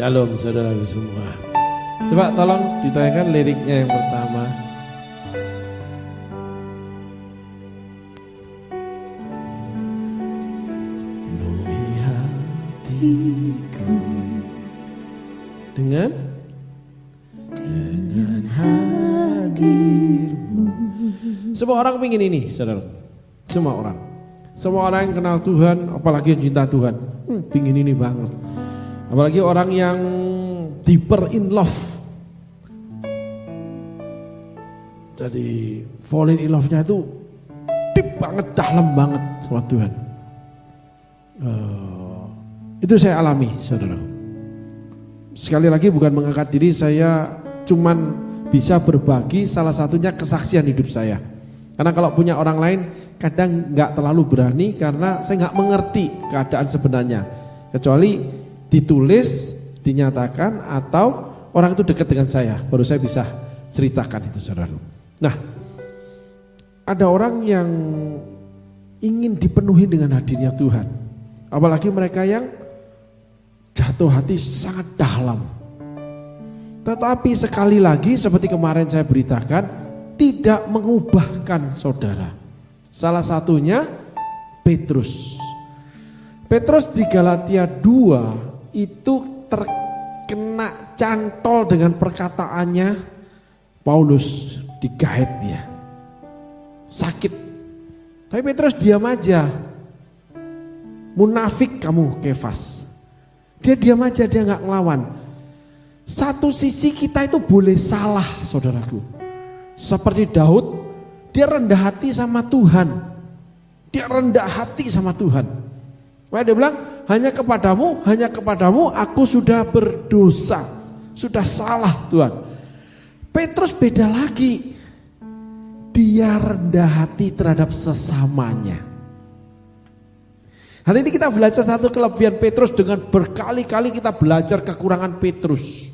Shalom saudara semua. Coba tolong ditayangkan liriknya yang pertama. Penuhi hatiku dengan hadirmu. Semua orang ingin ini, saudara. Semua orang. Semua orang yang kenal Tuhan, apalagi yang cinta Tuhan, pingin ini banget. Apalagi orang yang deeper in love. Jadi falling in love-nya itu deep banget, dalam banget sama Tuhan. Itu saya alami, saudara. Sekali lagi bukan mengangkat diri, saya cuman bisa berbagi salah satunya kesaksian hidup saya. Karena kalau punya orang lain kadang nggak terlalu berani karena saya nggak mengerti keadaan sebenarnya. Kecuali ditulis, dinyatakan atau orang itu dekat dengan saya, baru saya bisa ceritakan itu, saudara. Nah, ada orang yang ingin dipenuhi dengan hadirnya Tuhan. Apalagi mereka yang jatuh hati sangat dalam. Tetapi sekali lagi seperti kemarin saya beritakan, tidak mengubahkan saudara. Salah satunya Petrus. Petrus di Galatia 2 itu terkena cantol dengan perkataannya Paulus, digait dia. Sakit. Tapi Petrus diam aja. Munafik kamu, Kefas. Dia diam aja, dia gak ngelawan. Satu sisi kita itu boleh salah, saudaraku. Seperti Daud, dia rendah hati sama Tuhan. Dia rendah hati sama Tuhan. Wah, dia bilang, hanya kepadamu aku sudah berdosa. Sudah salah Tuhan. Petrus beda lagi. Dia rendah hati terhadap sesamanya. Hari ini kita belajar satu kelebihan Petrus dengan berkali-kali kita belajar kekurangan Petrus.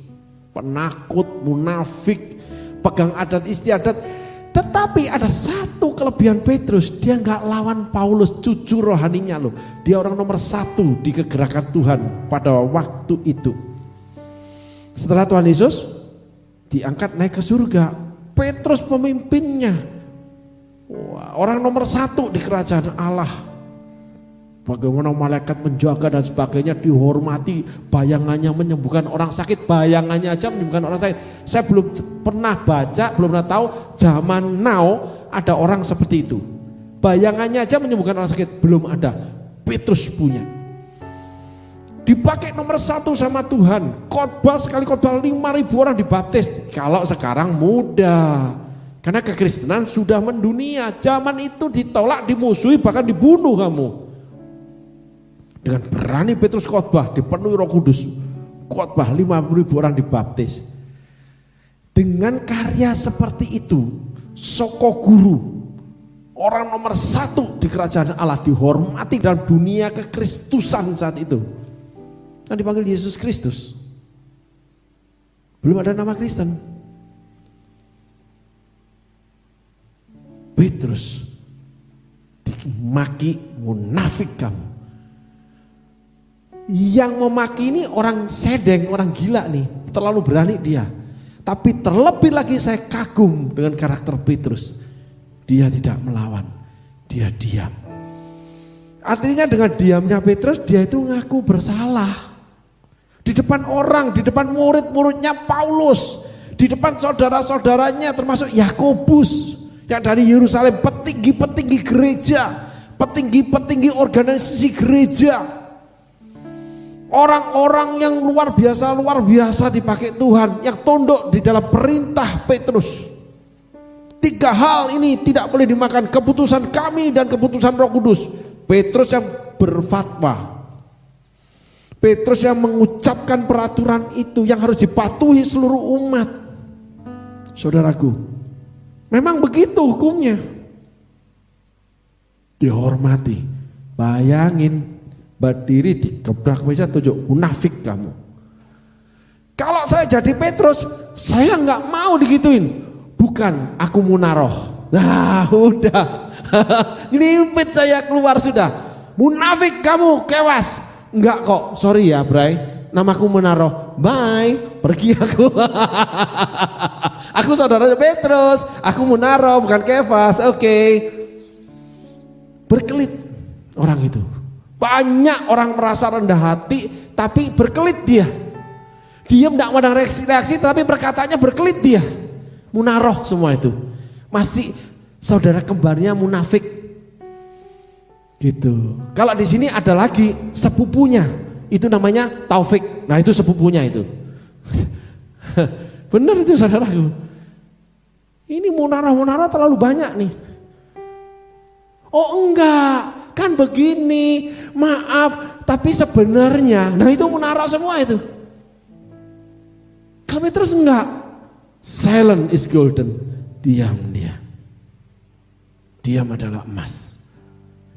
Penakut, munafik, pegang adat istiadat. Tetapi ada satu kelebihan Petrus, dia nggak lawan Paulus, cucu rohaninya loh. Dia orang nomor 1 di kegerakan Tuhan pada waktu itu. Setelah Tuhan Yesus diangkat naik ke surga, Petrus pemimpinnya. Wah, orang nomor 1 di kerajaan Allah. Bagaimana malaikat menjaga dan sebagainya, dihormati, bayangannya menyembuhkan orang sakit, bayangannya aja menyembuhkan orang sakit. Saya belum pernah baca, belum pernah tahu zaman now ada orang seperti itu. Bayangannya aja menyembuhkan orang sakit, belum ada. Petrus punya. Dipakai nomor 1 sama Tuhan. Khotbah sekali khotbah 5.000 orang dibaptis. Kalau sekarang mudah. Karena kekristenan sudah mendunia. Zaman itu ditolak, dimusuhi, bahkan dibunuh kamu. Dengan berani Petrus khotbah, dipenuhi Roh Kudus. Khotbah 5.000 orang dibaptis. Dengan karya seperti itu, Soko Guru, orang nomor 1 di kerajaan Allah, dihormati dalam dunia kekristusan saat itu. Kan dipanggil Yesus Kristus. Belum ada nama Kristen. Petrus dimaki, munafik kamu. Yang memaki ini orang sedeng, orang gila nih, terlalu berani dia. Tapi terlebih lagi saya kagum dengan karakter Petrus. Dia tidak melawan, dia diam. Artinya dengan diamnya Petrus, dia itu ngaku bersalah. Di depan orang, di depan murid-muridnya Paulus, di depan saudara-saudaranya termasuk Yakobus yang dari Yerusalem, petinggi-petinggi gereja, petinggi-petinggi organisasi gereja. Orang-orang yang luar biasa dipakai Tuhan, yang tunduk di dalam perintah Petrus. 3 hal ini tidak boleh dimakan, keputusan kami dan keputusan Roh Kudus. Petrus yang berfatwa, Petrus yang mengucapkan peraturan itu yang harus dipatuhi seluruh umat. Saudaraku, memang begitu hukumnya. Dihormati. Bayangin, berdiri di gebrak meja, tunjuk, munafik kamu. Kalau saya jadi Petrus, saya nggak mau digituin. Bukan, aku munaroh. Nah, udah. Ngelimpit saya keluar sudah. Munafik kamu, kewas. Enggak kok, sorry ya Bray. namaku Munarroh. Bye, pergi aku. Aku saudara Petrus, aku Munarroh bukan Kefas. Oke. Berkelit orang itu. Banyak orang merasa rendah hati tapi berkelit dia. Diam tidak ada reaksi-reaksi tapi perkataannya berkelit dia. Munarroh semua itu. Masih saudara kembarnya munafik. Gitu. Kalau di sini ada lagi sepupunya. Itu namanya Taufik. Nah, itu sepupunya itu. Benar itu saudaraku. Ini Munarroh terlalu banyak nih. Oh enggak, kan begini, maaf, tapi sebenarnya, nah itu Munarroh semua itu. Kalau Petrus enggak, silent is golden, diam dia. Diam adalah emas.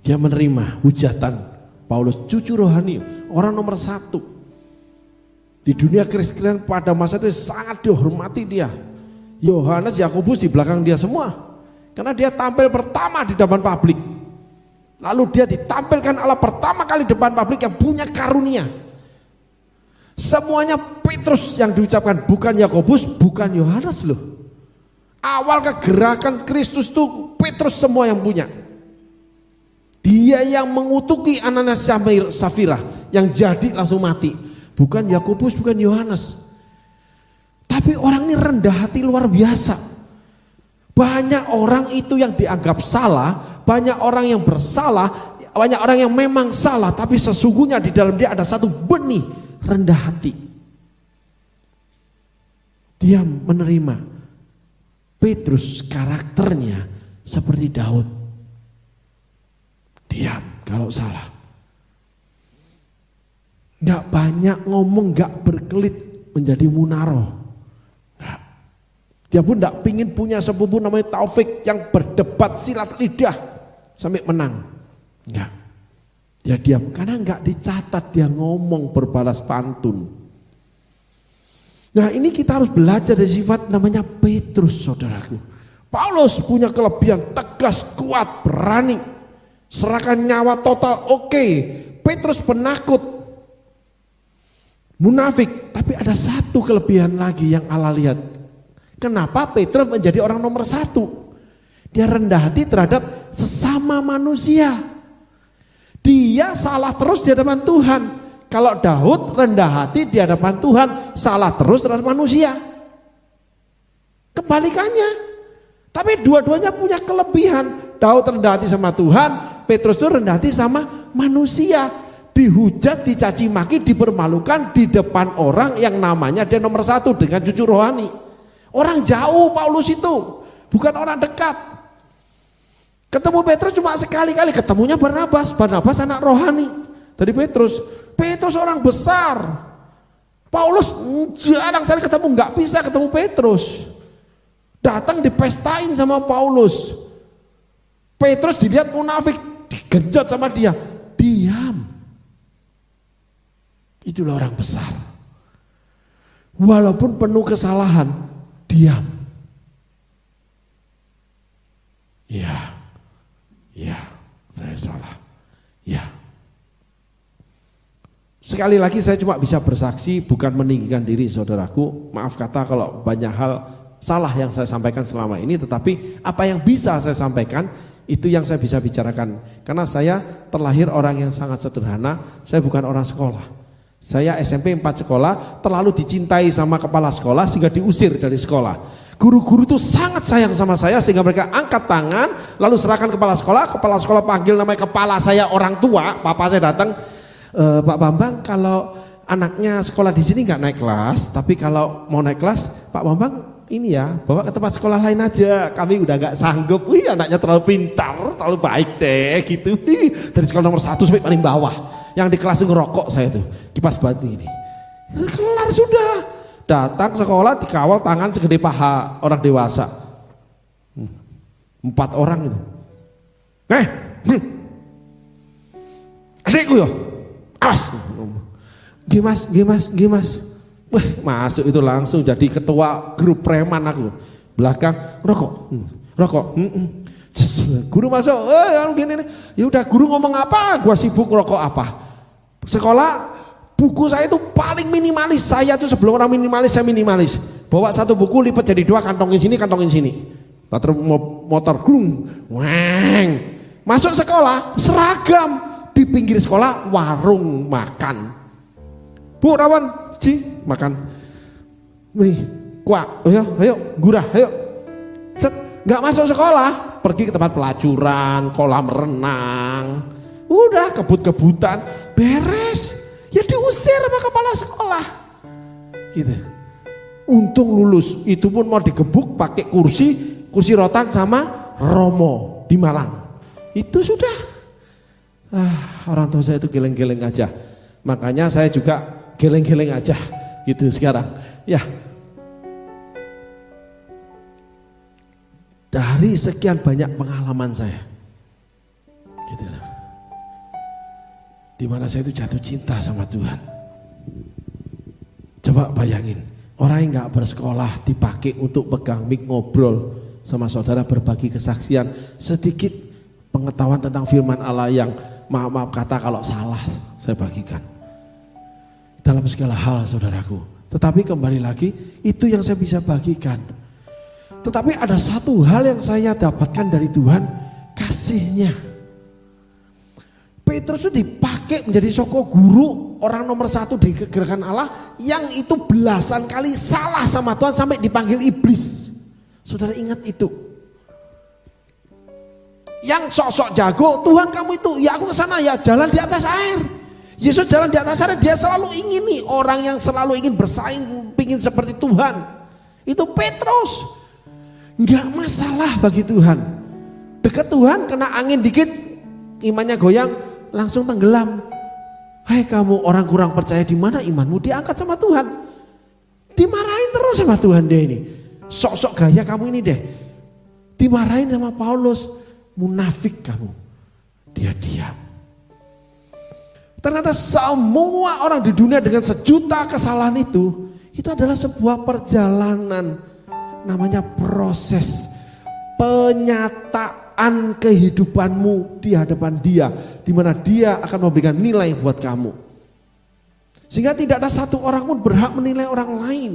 Dia menerima hujatan Paulus, cucu rohani, orang nomor 1. Di dunia Kristen pada masa itu sangat dihormati dia. Yohanes, Yakobus di belakang dia semua. Karena dia tampil pertama di depan publik. Lalu dia ditampilkan Allah pertama kali di depan publik yang punya karunia. Semuanya Petrus yang diucapkan, bukan Yakobus, bukan Yohanes loh. Awal kegerakan Kristus itu Petrus semua yang punya. Dia yang mengutuki Ananias Safira yang jadi langsung mati. Bukan Yakobus, bukan Yohanes. Tapi orang ini rendah hati luar biasa. Banyak orang itu yang dianggap salah, banyak orang yang bersalah, banyak orang yang memang salah, tapi sesungguhnya di dalam dia ada satu benih rendah hati. Dia menerima. Petrus karakternya seperti Daud. Diam kalau salah. Gak banyak ngomong, gak berkelit menjadi Munarroh. Dia pun tidak pingin punya sepupu namanya Taufik yang berdebat silat lidah sampai menang. Enggak. Dia diam karena enggak dicatat dia ngomong berbalas pantun. Nah ini kita harus belajar dari sifat namanya Petrus, saudaraku. Paulus punya kelebihan tegas, kuat, berani. Serahkan nyawa total, oke. Petrus penakut, munafik. Tapi ada satu kelebihan lagi yang Allah lihat. Kenapa Petrus menjadi orang nomor 1? Dia rendah hati terhadap sesama manusia. Dia salah terus di hadapan Tuhan. Kalau Daud rendah hati di hadapan Tuhan, salah terus terhadap manusia. Kebalikannya. Tapi dua-duanya punya kelebihan. Daud rendah hati sama Tuhan, Petrus itu rendah hati sama manusia. Dihujat, dicaci maki, dipermalukan di depan orang yang namanya dia nomor 1 dengan cucu rohani. Orang jauh Paulus itu, bukan orang dekat. Ketemu Petrus cuma sekali-kali, ketemunya Barnabas anak rohani dari Petrus. Petrus orang besar. Paulus jarang sekali ketemu, nggak bisa ketemu Petrus. Datang dipestain sama Paulus. Petrus dilihat munafik, digenjot sama dia. Diam. Itulah orang besar. Walaupun penuh kesalahan, diam. Ya, saya salah. Ya. Sekali lagi saya cuma bisa bersaksi, bukan meninggikan diri saudaraku. Maaf kata kalau banyak hal salah yang saya sampaikan selama ini, tetapi apa yang bisa saya sampaikan, itu yang saya bisa bicarakan. Karena saya terlahir orang yang sangat sederhana, saya bukan orang sekolah. Saya SMP 4 sekolah, terlalu dicintai sama kepala sekolah sehingga diusir dari sekolah. Guru-guru itu sangat sayang sama saya sehingga mereka angkat tangan, lalu serahkan kepala sekolah panggil namanya kepala saya orang tua, papa saya datang, Pak Bambang kalau anaknya sekolah di sini nggak naik kelas, tapi kalau mau naik kelas, Pak Bambang ini ya, bawa ke tempat sekolah lain aja, kami udah nggak sanggup. Wih, anaknya terlalu pintar, terlalu baik deh gitu. Dari sekolah nomor 1 sampai paling bawah, yang di kelas itu ngerokok saya tuh, kipas batu ini. Kelar sudah. Datang sekolah dikawal tangan segede paha orang dewasa. 4 orang itu. Adikku yo, awas. Gimas. Wah, masuk itu langsung jadi ketua grup preman aku. Belakang rokok. Guru masuk, gini. Ya udah guru ngomong apa? Gua sibuk rokok apa? Sekolah Buku saya itu paling minimalis. Saya tuh sebelum orang minimalis, saya minimalis. Bawa satu buku lipat jadi dua, kantongin sini. Lalu motor glung, weng. Masuk sekolah seragam, di pinggir sekolah warung makan. Bu Rawan, Ci, makan. Nih, kuak, ayo, gurah, ayo. Set, nggak masuk sekolah, pergi ke tempat pelacuran, kolam renang. Udah kebut-kebutan, beres. Ya diusir sama kepala sekolah. Gitu. Untung lulus, itu pun mau digebuk pakai kursi rotan sama Romo di Malang. Itu sudah. Orang tua saya itu geleng-geleng aja. Makanya saya juga geleng-geleng aja gitu sekarang. Ya. Dari sekian banyak pengalaman saya. Gitu loh. Dimana saya itu jatuh cinta sama Tuhan. Coba bayangin, orang yang gak bersekolah dipakai untuk pegang mic ngobrol sama saudara, berbagi kesaksian, sedikit pengetahuan tentang firman Allah yang maaf kata kalau salah saya bagikan. Dalam segala hal saudaraku. Tetapi kembali lagi, itu yang saya bisa bagikan. Tetapi ada satu hal yang saya dapatkan dari Tuhan, kasihnya. Petrus itu dipakai menjadi soko guru, orang nomor 1 di gerakan Allah, yang itu belasan kali salah sama Tuhan sampai dipanggil iblis. Saudara ingat itu? Yang sok-sok jago, Tuhan kamu itu, ya aku kesana ya, jalan di atas air. Yesus jalan di atas air, dia selalu ingin nih, orang yang selalu ingin bersaing, ingin seperti Tuhan. Itu Petrus. Enggak masalah bagi Tuhan. Dekat Tuhan, kena angin dikit, imannya goyang, langsung tenggelam. Hai kamu orang kurang percaya, di mana imanmu? Diangkat sama Tuhan. Dimarahin terus sama Tuhan deh ini. Sok-sok gaya kamu ini deh. Dimarahin sama Paulus, munafik kamu. Dia diam. Ternyata semua orang di dunia dengan sejuta kesalahan itu adalah sebuah perjalanan. Namanya proses penyataan kehidupanmu di hadapan Dia, di mana Dia akan memberikan nilai buat kamu. Sehingga tidak ada satu orang pun berhak menilai orang lain.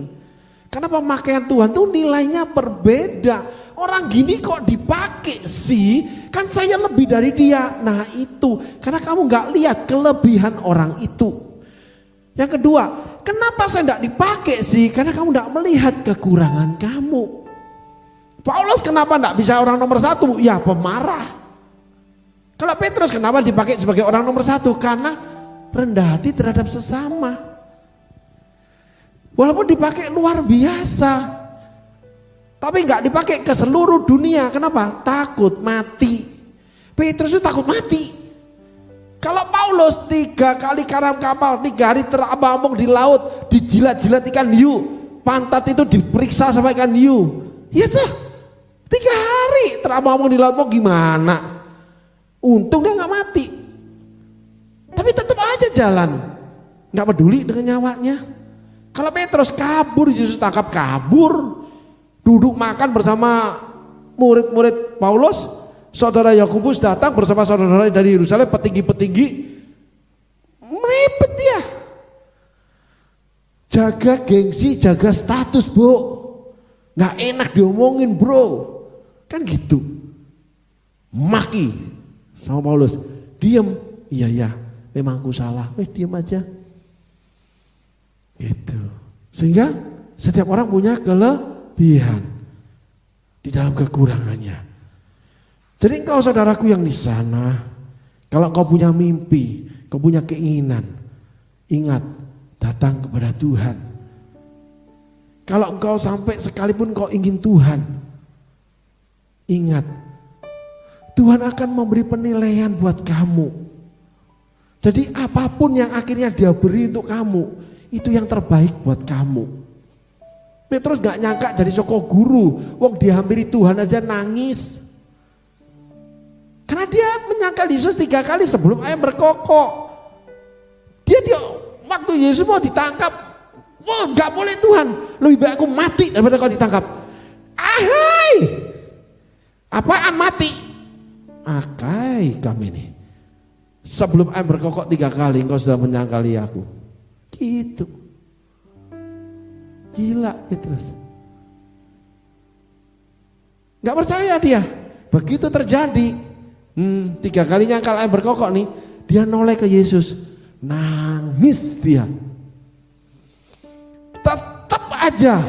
Karena pemakaian Tuhan itu nilainya berbeda. Orang gini kok dipakai sih? Kan saya lebih dari dia. Nah itu, karena kamu gak lihat kelebihan orang itu. Yang kedua, kenapa saya tidak dipakai sih? Karena kamu tidak melihat kekurangan kamu. Paulus kenapa tidak bisa orang nomor 1? Ya pemarah. Kalau Petrus kenapa dipakai sebagai orang nomor 1? Karena rendah hati terhadap sesama. Walaupun dipakai luar biasa, tapi nggak dipakai ke seluruh dunia. Kenapa? Takut mati. Petrus itu takut mati. Kalau Paulus 3 kali karam kapal, 3 hari terabang-abang di laut, dijilat-jilat ikan hiu, pantat itu diperiksa sama ikan hiu. Ya tuh, 3 hari terabang-abang di laut, mau gimana? Untung dia nggak mati. Tapi tetap aja jalan, nggak peduli dengan nyawanya. Kalau Petrus kabur, Yesus tangkap kabur, duduk makan bersama murid-murid Paulus. Saudara Yakobus datang bersama saudara dari Yerusalem, petinggi-petinggi, melipet dia. Jaga gengsi, jaga status, bu. Nggak enak diomongin, bro. Kan gitu. Maki sama Paulus, diem. Iya, memang aku salah. Diem aja. Gitu. Sehingga setiap orang punya kelebihan di dalam kekurangannya. Jadi engkau saudaraku yang di sana, kalau engkau punya mimpi, engkau punya keinginan, ingat datang kepada Tuhan. Kalau engkau sampai sekalipun engkau ingin Tuhan, ingat Tuhan akan memberi penilaian buat kamu. Jadi apapun yang akhirnya Dia beri untuk kamu, itu yang terbaik buat kamu. Petrus gak nyangka jadi soko guru, wong dihampiri Tuhan aja nangis. Karena dia menyangkal Yesus 3 kali sebelum ayam berkokok. Dia waktu Yesus mau ditangkap, wah gak boleh Tuhan, lebih baik aku mati daripada kau ditangkap. Ahai, apaan mati? Akai kami nih. Sebelum ayam berkokok 3 kali engkau sudah menyangkali aku. Gitu. Gila Petrus. Gak percaya dia. Begitu terjadi, 3 kali nyangkal ayam berkokok nih, dia noleh ke Yesus. Nangis dia. Tetap aja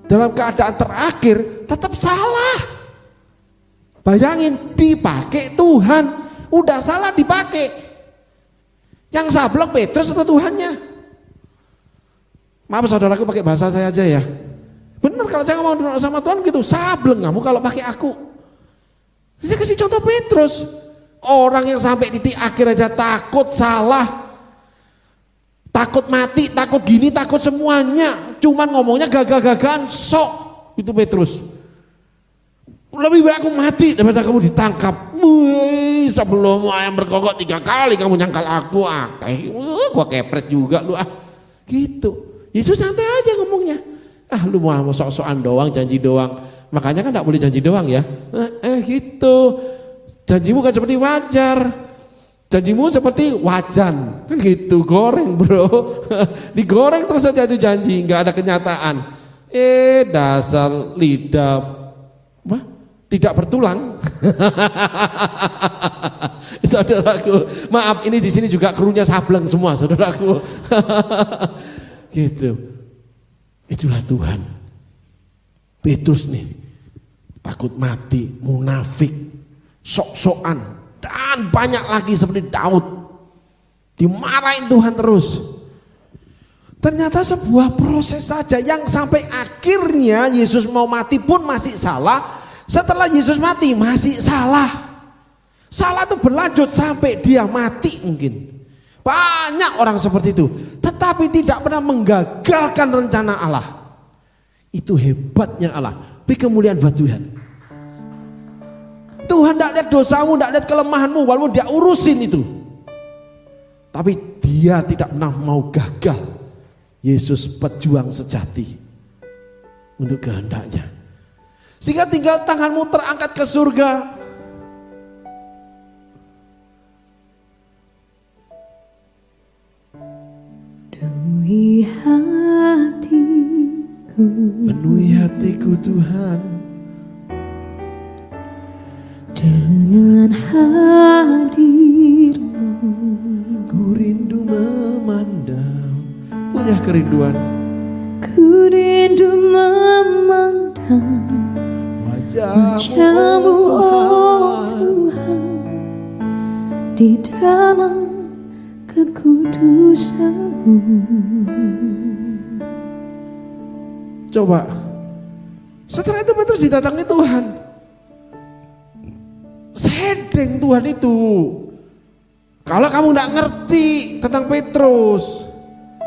dalam keadaan terakhir tetap salah. Bayangin, dipakai Tuhan, udah salah dipakai. Yang sableng Petrus atau Tuhannya? Maaf saudaraku, pakai bahasa saya aja ya. Bener kalau saya ngomong sama Tuhan gitu, sableng kamu kalau pakai aku. Saya kasih contoh Petrus, orang yang sampai titik akhir aja takut salah, takut mati, takut gini, takut semuanya, cuman ngomongnya gagah-gagahan, sok. Itu Petrus. Lebih baik aku mati daripada kamu ditangkap. Wih, sebelum ayam berkokok 3 kali kamu nyangkal aku, gua kepret juga lu gitu. Yesus santai aja ngomongnya. Lu mau sok-sokan doang, janji doang. Makanya kan gak boleh janji doang ya. Gitu. Janjimu kan seperti wajar. Janjimu seperti wajan. Kan gitu, goreng bro. Digoreng terus saja itu janji, gak ada kenyataan. Dasar lidah tidak bertulang. Saudaraku, maaf ini di sini juga krunya sableng semua, saudaraku. Gitu. Itulah Tuhan. Petrus nih takut mati, munafik, sok-sokan, dan banyak lagi seperti Daud. Dimarahin Tuhan terus. Ternyata sebuah proses saja yang sampai akhirnya Yesus mau mati pun masih salah. Setelah Yesus mati masih salah. Salah itu berlanjut sampai dia mati mungkin. Banyak orang seperti itu, tetapi tidak pernah menggagalkan rencana Allah. Itu hebatnya Allah. Beri kemuliaan buat Tuhan. Tuhan tidak lihat dosamu, tidak lihat kelemahanmu, walaupun dia urusin itu. Tapi dia tidak pernah mau gagal. Yesus pejuang sejati untuk kehendaknya. Sehingga tinggal tanganmu terangkat ke surga. Penuhi hatiku Tuhan dengan hadir-Mu. Ku rindu memandang. Punya kerinduan. Ku rindu memandang wajah-Mu, oh Tuhan, di dalam kekudusan-Mu. Coba, setelah itu Petrus didatangi Tuhan. Sedeng Tuhan itu. Kalau kamu tidak ngerti tentang Petrus,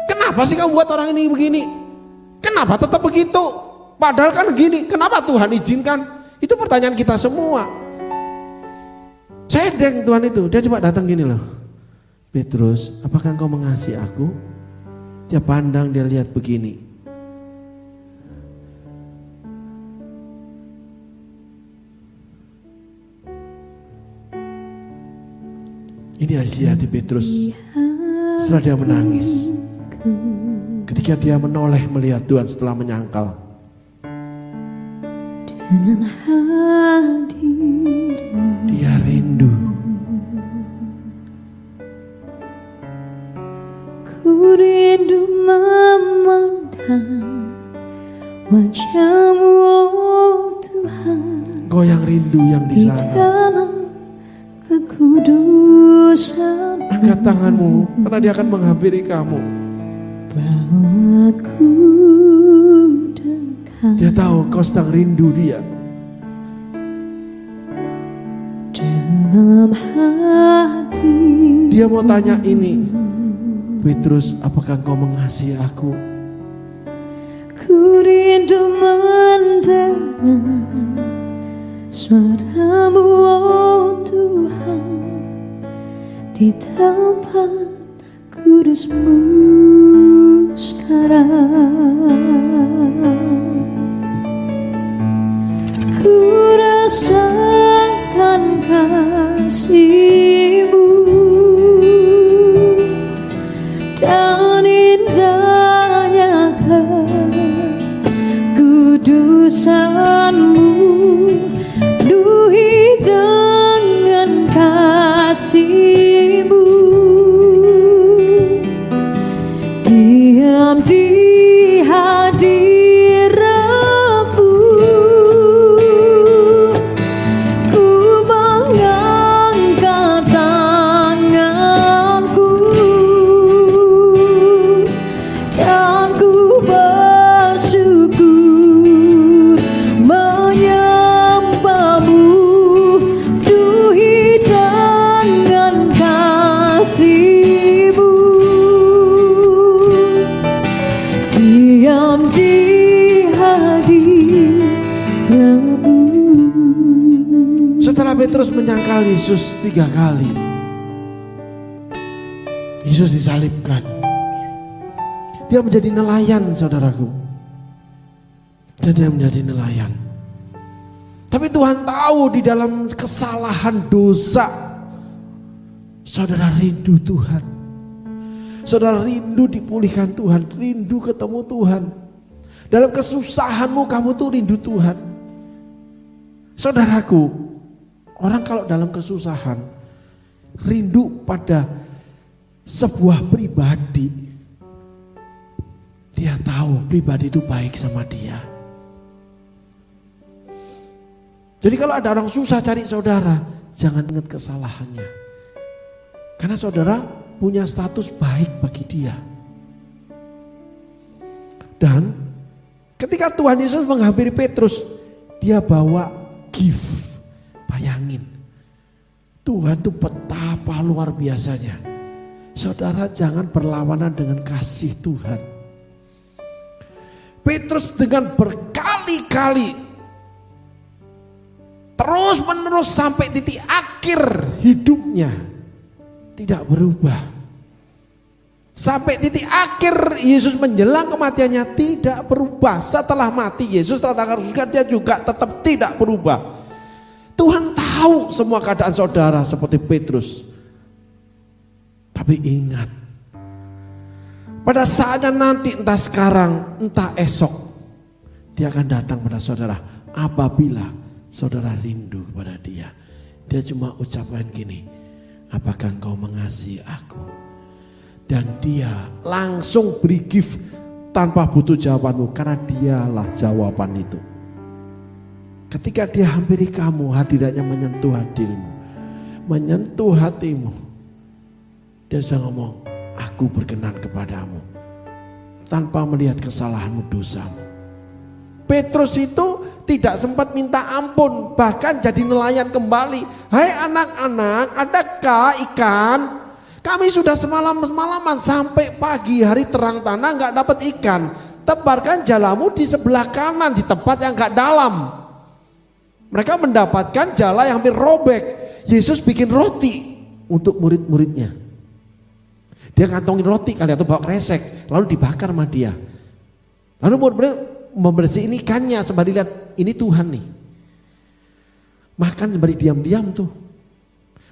kenapa sih kamu buat orang ini begini? Kenapa tetap begitu? Padahal kan begini, kenapa Tuhan izinkan? Itu pertanyaan kita semua. Sedeng Tuhan itu, dia coba datang gini loh. Petrus, apakah engkau mengasihi aku? Dia pandang, dia lihat begini. Ini isi hati Petrus setelah dia menangis. Ketika dia menoleh melihat Tuhan setelah menyangkal. Dengan hadir-Mu, dia rindu. Ku rindu memandang wajah-Mu, oh Tuhan. Kau yang rindu yang di sana. Dalam kekudusan. Angkat tanganmu karena dia akan menghampiri kamu. Bawa aku dekat. Dia tahu kau sedang rindu dia. Dalam hati. Dia mau tanya ini, Petrus, apakah kau mengasihi aku? Ku rindu mendengar suara-Mu, oh Tuhan, di tempat kudus-Mu sekarang. Ku rasakan kasih-Mu dan menyangkal Yesus 3 kali. Yesus disalibkan. Dia menjadi nelayan, saudaraku. Dan dia menjadi nelayan. Tapi Tuhan tahu di dalam kesalahan dosa, saudara rindu Tuhan. Saudara rindu dipulihkan Tuhan, rindu ketemu Tuhan. Dalam kesusahanmu kamu tuh rindu Tuhan. Saudaraku, orang kalau dalam kesusahan rindu pada sebuah pribadi, dia tahu pribadi itu baik sama dia. Jadi kalau ada orang susah cari saudara, jangan ingat kesalahannya. Karena saudara punya status baik bagi dia. Dan ketika Tuhan Yesus menghampiri Petrus, dia bawa gift. Bayangin, Tuhan itu betapa luar biasanya. Saudara jangan berlawanan dengan kasih Tuhan. Petrus dengan berkali-kali, terus menerus sampai titik akhir hidupnya, tidak berubah. Sampai titik akhir Yesus menjelang kematiannya tidak berubah. Setelah mati Yesus terangkat surga, dia juga tetap tidak berubah. Tuhan tahu semua keadaan saudara seperti Petrus. Tapi ingat, pada saatnya nanti, entah sekarang entah esok, dia akan datang pada saudara. Apabila saudara rindu kepada dia, dia cuma ucapkan gini, apakah engkau mengasihi aku? Dan dia langsung beri gift tanpa butuh jawabanmu, karena dialah jawaban itu. Ketika dia hampiri kamu, hadiratnya menyentuh dirimu, menyentuh hatimu, dia sudah ngomong, aku berkenan kepadamu, tanpa melihat kesalahanmu, dosamu. Petrus itu tidak sempat minta ampun, bahkan jadi nelayan kembali. Hai anak-anak, adakah ikan? Kami sudah semalaman sampai pagi hari terang tanah nggak dapat ikan. Tebarkan jalamu di sebelah kanan, di tempat yang nggak dalam. Mereka mendapatkan jala yang hampir robek. Yesus bikin roti untuk murid-muridnya. Dia kantongin roti kali atau bawa kresek, lalu dibakar sama dia. Lalu murid-murid membersihin ikannya sembari lihat ini Tuhan nih. Makan sembari diam-diam tuh.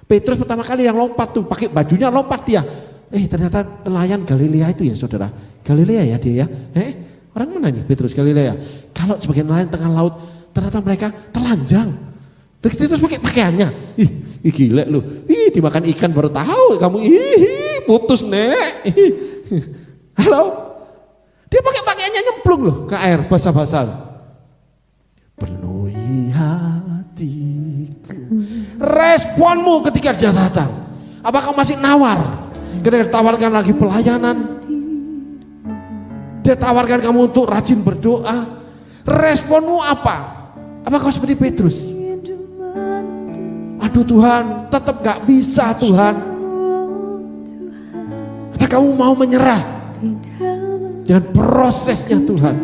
Petrus pertama kali yang lompat tuh, pakai bajunya lompat dia. Ternyata nelayan Galilea itu ya saudara. Galilea ya dia ya. Orang mana nih Petrus Galilea? Kalau sebagai nelayan tengah laut, ternyata mereka telanjang. Terus pakai pakaiannya. Ih gila lu. Dimakan ikan baru tahu kamu. Putus nek. Halo. Dia pakai pakaiannya nyemplung loh ke air basah-basah. Penuhi hatiku. Responmu ketika dia datang. Apakah masih nawar? Ketika ditawarkan lagi pelayanan, dia tawarkan kamu untuk rajin berdoa. Responmu apa? Apa kau seperti Petrus? Aduh Tuhan, tetap gak bisa Tuhan. Atau kamu mau menyerah dengan prosesnya Tuhan?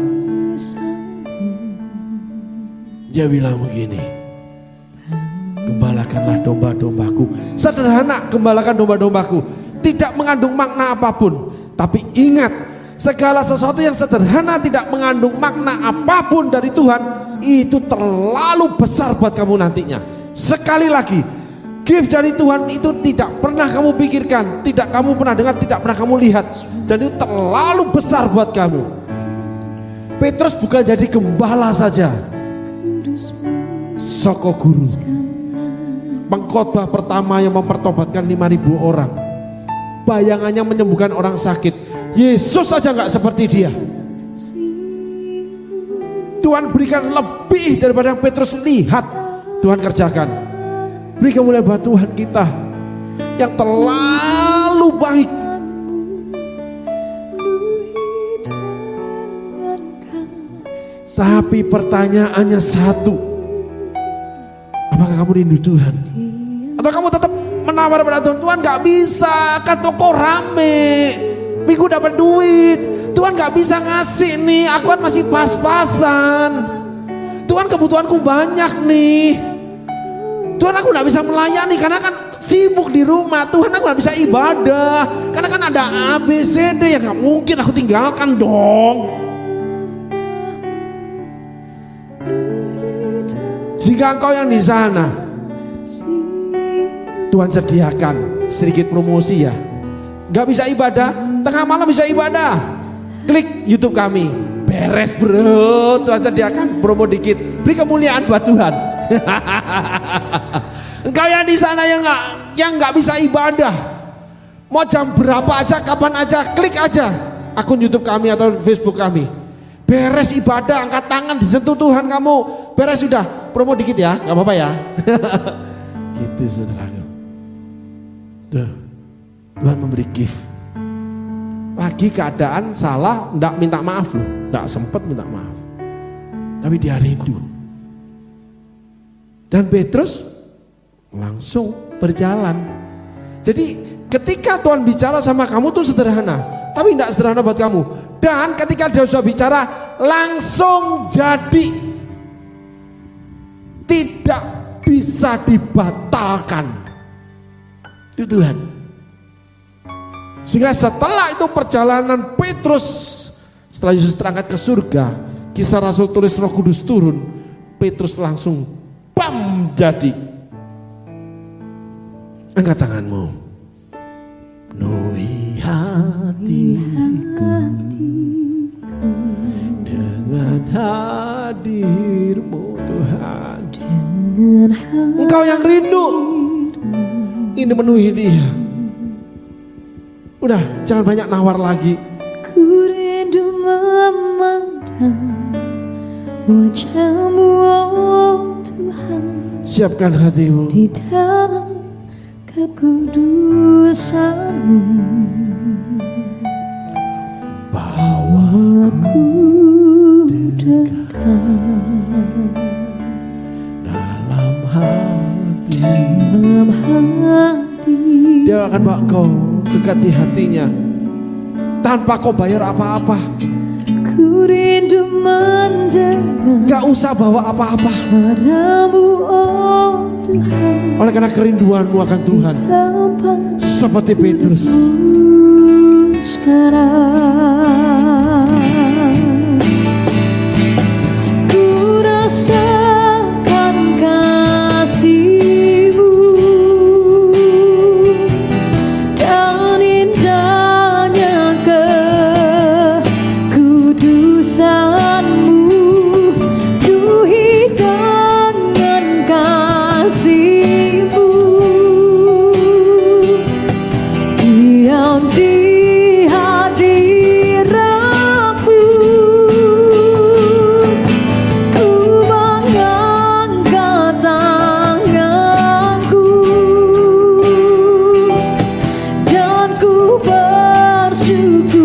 Dia bilang begini, gembalakanlah domba-dombaku. Sederhana, gembalakan domba-dombaku. Tidak mengandung makna apapun. Tapi ingat, segala sesuatu yang sederhana tidak mengandung makna apapun dari Tuhan, itu terlalu besar buat kamu nantinya. Sekali lagi, gift dari Tuhan itu tidak pernah kamu pikirkan, tidak kamu pernah dengar, tidak pernah kamu lihat, dan itu terlalu besar buat kamu. Petrus bukan jadi gembala saja, Soko Guru, pengkhotbah pertama yang mempertobatkan 5.000 orang. Bayangannya menyembuhkan orang sakit. Yesus saja gak seperti dia. Tuhan berikan lebih daripada yang Petrus lihat. Tuhan kerjakan. Beri kemuliaan buat Tuhan kita yang terlalu baik. Tapi pertanyaannya satu, apakah kamu rindu Tuhan? Atau kamu tetap menawar pada Tuhan? Tuhan gak bisa, kan toko rame, minggu dapat duit, Tuhan gak bisa ngasih nih, aku kan masih pas-pasan, Tuhan kebutuhanku banyak nih. Tuhan aku gak bisa melayani karena kan sibuk di rumah. Tuhan aku gak bisa ibadah karena kan ada ABCD yang gak mungkin aku tinggalkan dong. Jika engkau yang di sana, Tuhan sediakan sedikit promosi ya. Gak bisa ibadah, tengah malam bisa ibadah. Klik YouTube kami, beres bro. Tuhan sediakan promo dikit, beri kemuliaan buat Tuhan. Engkau yang di sana yang nggak bisa ibadah, mau jam berapa aja, kapan aja, klik aja akun YouTube kami atau Facebook kami. Beres ibadah, angkat tangan, disentuh Tuhan kamu. Beres sudah, promo dikit ya, nggak apa-apa ya. Gitu saudaraku. Tuhan memberi gift. Lagi keadaan salah, nggak minta maaf loh, nggak sempet minta maaf. Tapi dia rindu. Dan Petrus langsung berjalan. Jadi ketika Tuhan bicara sama kamu tuh sederhana, tapi tidak sederhana buat kamu. Dan ketika dia sudah bicara langsung jadi, tidak bisa dibatalkan. Itu Tuhan. Sehingga setelah itu perjalanan Petrus, setelah Yesus terangkat ke surga, Kisah Rasul tulis Roh Kudus turun, Petrus langsung bam jadi. Angkat tanganmu. Penuhi hatiku dengan hadir-Mu Tuhan. Engkau yang rindu ini memenuhi dia. Udah, jangan banyak nawar lagi. Ku rindu memandang wajah-Mu, oh Tuhan. Siapkan hatimu di dalam kekudusan-Mu. Bawa aku dekat dalam hati. dalam hati. Dia akan bawa kau dekati hatinya tanpa kau bayar apa-apa. Ku rindu mendengar Gak usah bawa apa-apa. suara-Mu, oh Tuhan. Oleh karena kerinduanmu akan Tuhan, seperti Petrus. Sekarang ku rasakan kasih-Mu dan indahnya kekudusan-Mu. Duhi dengan kasih-Mu, diam di hadirat-Mu. Ku mengangkat tanganku dan ku bersyukur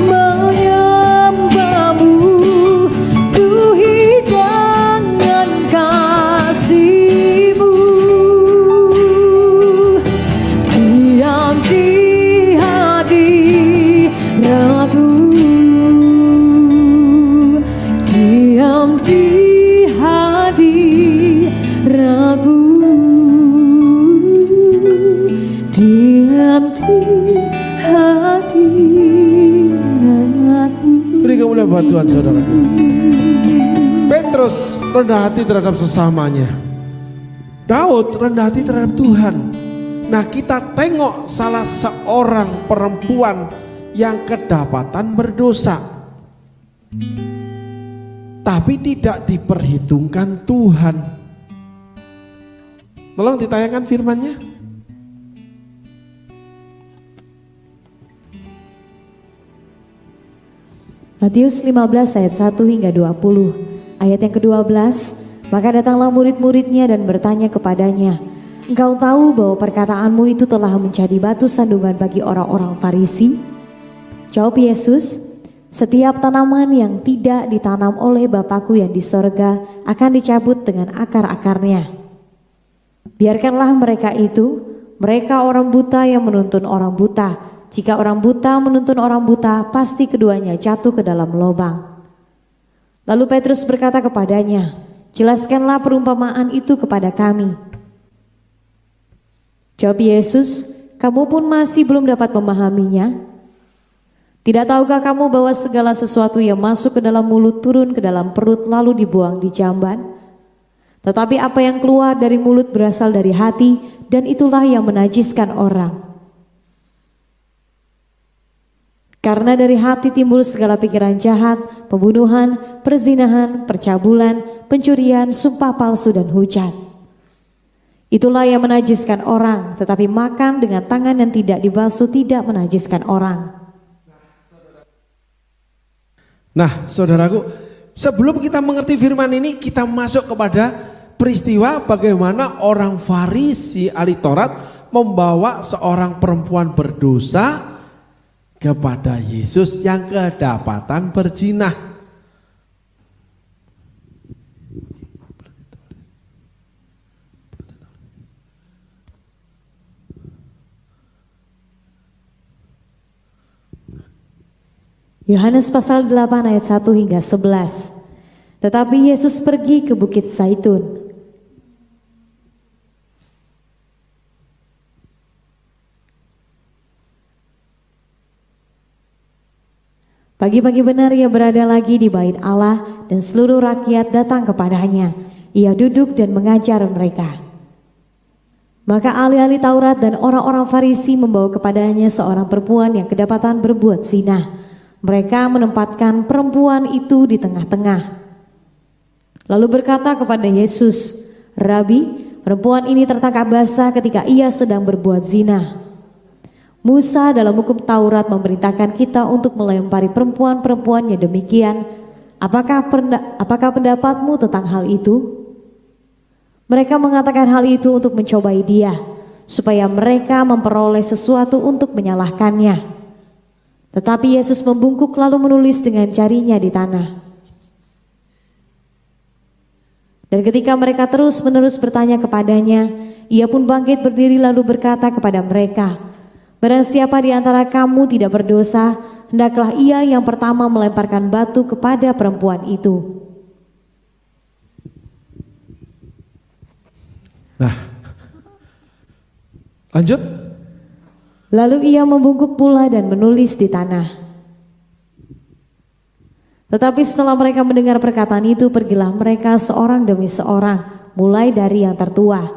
menyembah-Mu. Duhi dengan kasih-Mu, diam di hadirat-Mu, diam di hadirat-Mu, diam di hadirat-Mu. Beri kemuliaan buat Tuhan, saudaraku. Petrus rendah hati terhadap sesamanya. Daud rendah hati terhadap Tuhan. Nah, kita tengok salah seorang perempuan yang kedapatan berdosa, tapi tidak diperhitungkan Tuhan. Tolong ditayangkan firman-Nya. Matius 15 ayat 1 hingga 20. Ayat yang ke-12, maka datanglah murid-muridnya dan bertanya kepadanya, engkau tahu bahwa perkataanmu itu telah menjadi batu sandungan bagi orang-orang Farisi? Jawab Yesus, setiap tanaman yang tidak ditanam oleh Bapakku yang di sorga akan dicabut dengan akar-akarnya. Biarkanlah mereka itu, mereka orang buta yang menuntun orang buta. Jika orang buta menuntun orang buta, pasti keduanya jatuh ke dalam lubang. Lalu Petrus berkata kepadanya, jelaskanlah perumpamaan itu kepada kami." Jawab Yesus, "Kamu pun masih belum dapat memahaminya? Tidak tahukah kamu bahwa segala sesuatu yang masuk ke dalam mulut turun ke dalam perut lalu dibuang di jamban? Tetapi apa yang keluar dari mulut berasal dari hati, dan itulah yang menajiskan orang. Karena dari hati timbul segala pikiran jahat, pembunuhan, perzinahan, percabulan, pencurian, sumpah palsu, dan hujat. Itulah yang menajiskan orang, tetapi makan dengan tangan yang tidak dibasuh tidak menajiskan orang." Nah, saudaraku, sebelum kita mengerti firman ini, kita masuk kepada peristiwa bagaimana orang Farisi ahli Taurat membawa seorang perempuan berdosa kepada Yesus yang kedapatan berzinah. Yohanes pasal 8 ayat 1 hingga 11. Tetapi Yesus pergi ke Bukit Zaitun. Pagi-pagi benar ia berada lagi di bait Allah dan seluruh rakyat datang kepadanya. Ia duduk dan mengajar mereka. Maka ahli-ahli Taurat dan orang-orang Farisi membawa kepadanya seorang perempuan yang kedapatan berbuat zina. Mereka menempatkan perempuan itu di tengah-tengah. Lalu berkata kepada Yesus, "Rabi, perempuan ini tertangkap basah ketika ia sedang berbuat zina. Musa dalam hukum Taurat memerintahkan kita untuk melempari perempuan-perempuan yang demikian. Apakah pendapatmu tentang hal itu?" Mereka mengatakan hal itu untuk mencobai dia, supaya mereka memperoleh sesuatu untuk menyalahkannya. Tetapi Yesus membungkuk lalu menulis dengan jarinya di tanah. Dan ketika mereka terus-menerus bertanya kepadanya, ia pun bangkit berdiri lalu berkata kepada mereka, "Barang siapa di antara kamu tidak berdosa, hendaklah ia yang pertama melemparkan batu kepada perempuan itu." Nah, lanjut. Lalu ia membungkuk pula dan menulis di tanah. Tetapi setelah mereka mendengar perkataan itu, pergilah mereka seorang demi seorang, mulai dari yang tertua.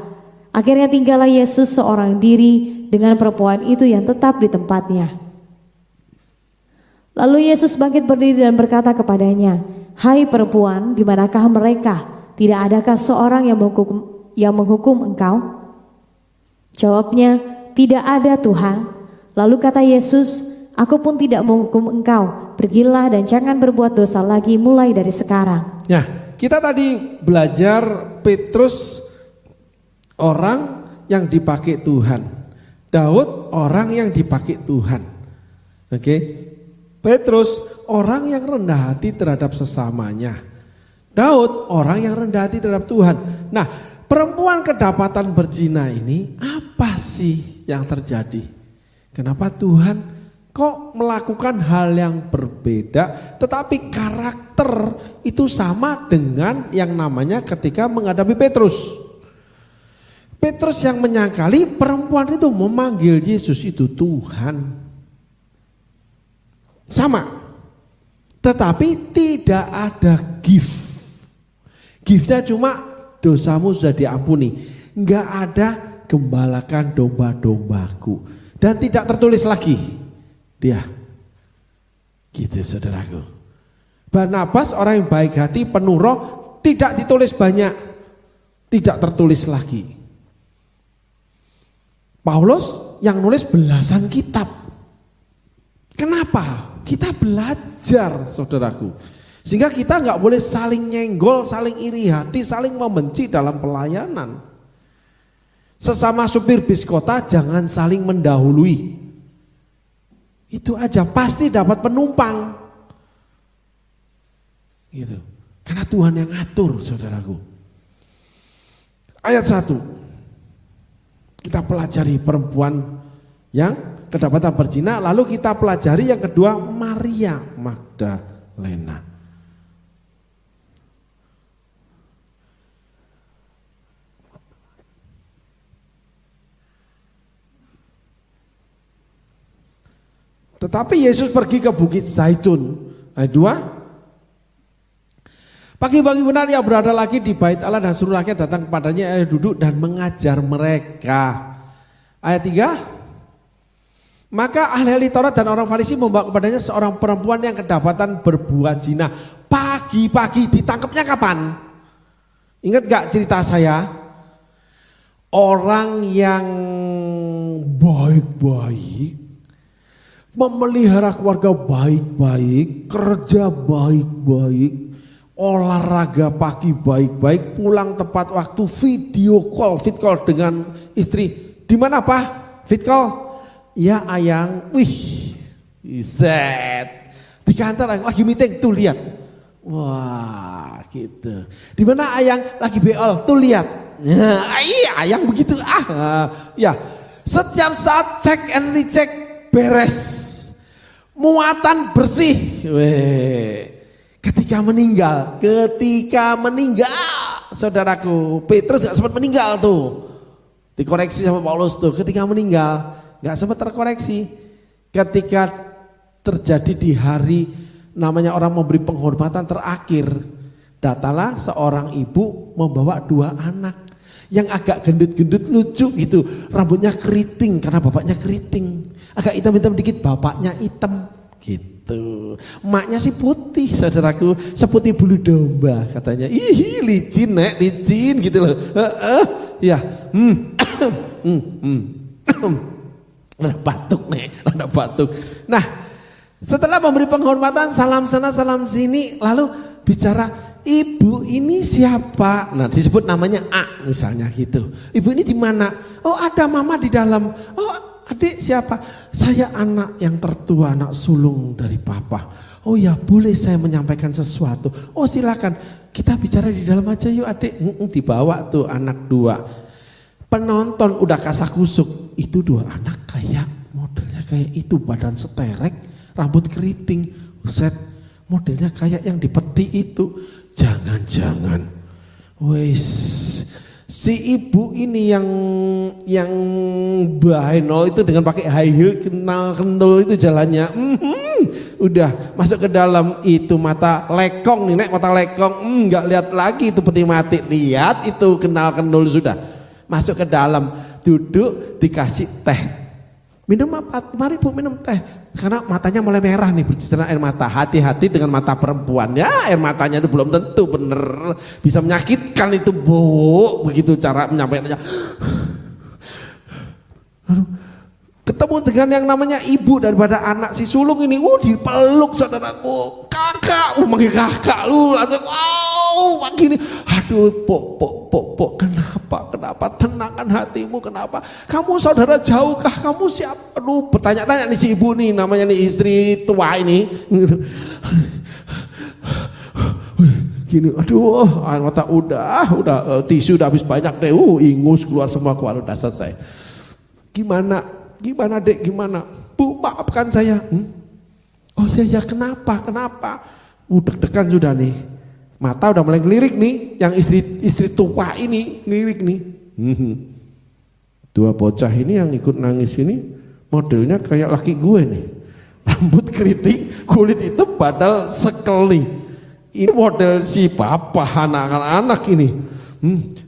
Akhirnya tinggallah Yesus seorang diri dengan perempuan itu yang tetap di tempatnya. Lalu Yesus bangkit berdiri dan berkata kepadanya, "Hai perempuan, di manakah mereka? Tidak adakah seorang yang menghukum engkau?" Jawabnya, "Tidak ada, Tuhan." Lalu kata Yesus, "Aku pun tidak menghukum engkau. Pergilah dan jangan berbuat dosa lagi mulai dari sekarang." Nah, kita tadi belajar Petrus orang yang dipakai Tuhan, Daud orang yang dipakai Tuhan. Oke, Petrus orang yang rendah hati terhadap sesamanya, Daud orang yang rendah hati terhadap Tuhan. Nah, perempuan kedapatan berzina ini apa sih yang terjadi? Kenapa Tuhan kok melakukan hal yang berbeda, tetapi karakter itu sama dengan yang namanya ketika menghadapi Petrus. Petrus yang menyangkali perempuan itu memanggil Yesus itu Tuhan. Sama. Tetapi tidak ada gift. Giftnya cuma dosamu sudah diampuni. Enggak ada gembalakan domba-dombaku. Dan tidak tertulis lagi dia. Gitu saudaraku. Barnabas orang yang baik hati, penuh roh, tidak ditulis banyak. Tidak tertulis lagi. Paulus yang nulis belasan kitab. Kenapa? Kita belajar saudaraku. Sehingga kita nggak boleh saling nyenggol, saling iri hati, saling membenci dalam pelayanan. Sesama supir bis kota jangan saling mendahului. Itu aja pasti dapat penumpang. Gitu. Karena Tuhan yang ngatur saudaraku. Ayat 1. Kita pelajari perempuan yang kedapatan berzina, lalu kita pelajari yang kedua Maria Magdalena. Tetapi Yesus pergi ke Bukit Zaitun. Ayat 2. Pagi-pagi benar ia berada lagi di bait Allah dan suruh rakyat datang kepadanya, ia duduk dan mengajar mereka. Ayat 3. Maka ahli Taurat dan orang Farisi membawa kepadanya seorang perempuan yang kedapatan berbuat zina. Pagi-pagi ditangkapnya kapan? Ingat gak cerita saya? Orang yang baik-baik, memelihara keluarga baik-baik, kerja baik-baik, olahraga pagi baik-baik, pulang tepat waktu, video call, fit call dengan istri. Di mana Pak? Fit call? Ya ayang, wih, set. Di kantor lagi meeting, tuh lihat. Wah, gitu. Di mana ayang lagi beol, tuh lihat. Iya, ayang begitu ya. Setiap saat cek and recheck beres. Muatan bersih. Ketika meninggal, saudaraku, Petrus gak sempat meninggal tuh. Dikoreksi sama Paulus tuh, ketika meninggal gak sempat terkoreksi. Ketika terjadi di hari namanya orang memberi penghormatan terakhir, datanglah seorang ibu membawa 2 anak yang agak gendut-gendut lucu gitu, rambutnya keriting karena bapaknya keriting, agak hitam-hitam dikit, bapaknya hitam gitu. Emaknya sih putih, saudaraku, seputih bulu domba katanya. Ih, licin nek, licin gitu loh. Ya, ada batuk nek, ada batuk. Nah, setelah memberi penghormatan, salam sana salam sini, lalu bicara, ibu ini siapa? Nah, disebut namanya A misalnya gitu. Ibu ini di mana? Oh, ada mama di dalam. Oh, adik siapa? Saya anak yang tertua, anak sulung dari papa. Oh ya, boleh saya menyampaikan sesuatu? Oh silakan, kita bicara di dalam aja yuk adik. Dibawa tuh anak 2. Penonton udah kasak-kusuk. Itu 2 anak kayak modelnya kayak itu, badan seterek, rambut keriting, set, modelnya kayak yang di peti itu. Jangan-jangan, wes, si ibu ini yang bahenol itu dengan pakai high heel, kendul itu jalannya, udah masuk ke dalam itu mata lekong nih, nek mata lekong, nggak lihat lagi itu peti mati, lihat itu kendul sudah masuk ke dalam, duduk dikasih teh. Minum apa? Mari Bu minum teh. Karena matanya mulai merah nih, berceceran air mata. Hati-hati dengan mata perempuan. Ya, air matanya itu belum tentu bener bisa menyakitkan itu, Bu. Begitu cara menyampaikannya. Ketemu dengan yang namanya ibu daripada anak si sulung ini. Dipeluk saudaraku. Kakak, manggil kakak lu langsung. Wow, gini. Aduh, Pok, kenapa? Tenangkan hatimu, kenapa? Kamu saudara jauhkah? Kamu siapa? Aduh, bertanya-tanya nih si ibu nih, namanya nih istri tua ini. Gini, aduh, air mata udah tisu udah habis banyak deh. Ingus keluar semua, keluar udah selesai. Gimana dek, gimana? Bu, maafkan saya. Oh iya, kenapa? Deg-degan sudah nih. Mata udah mulai ngelirik nih, yang istri tua ini ngelirik nih. 2 bocah ini yang ikut nangis ini modelnya kayak laki gue nih. Rambut keriting, kulit itu padahal sekeli. Ini model si papa anak-anak ini.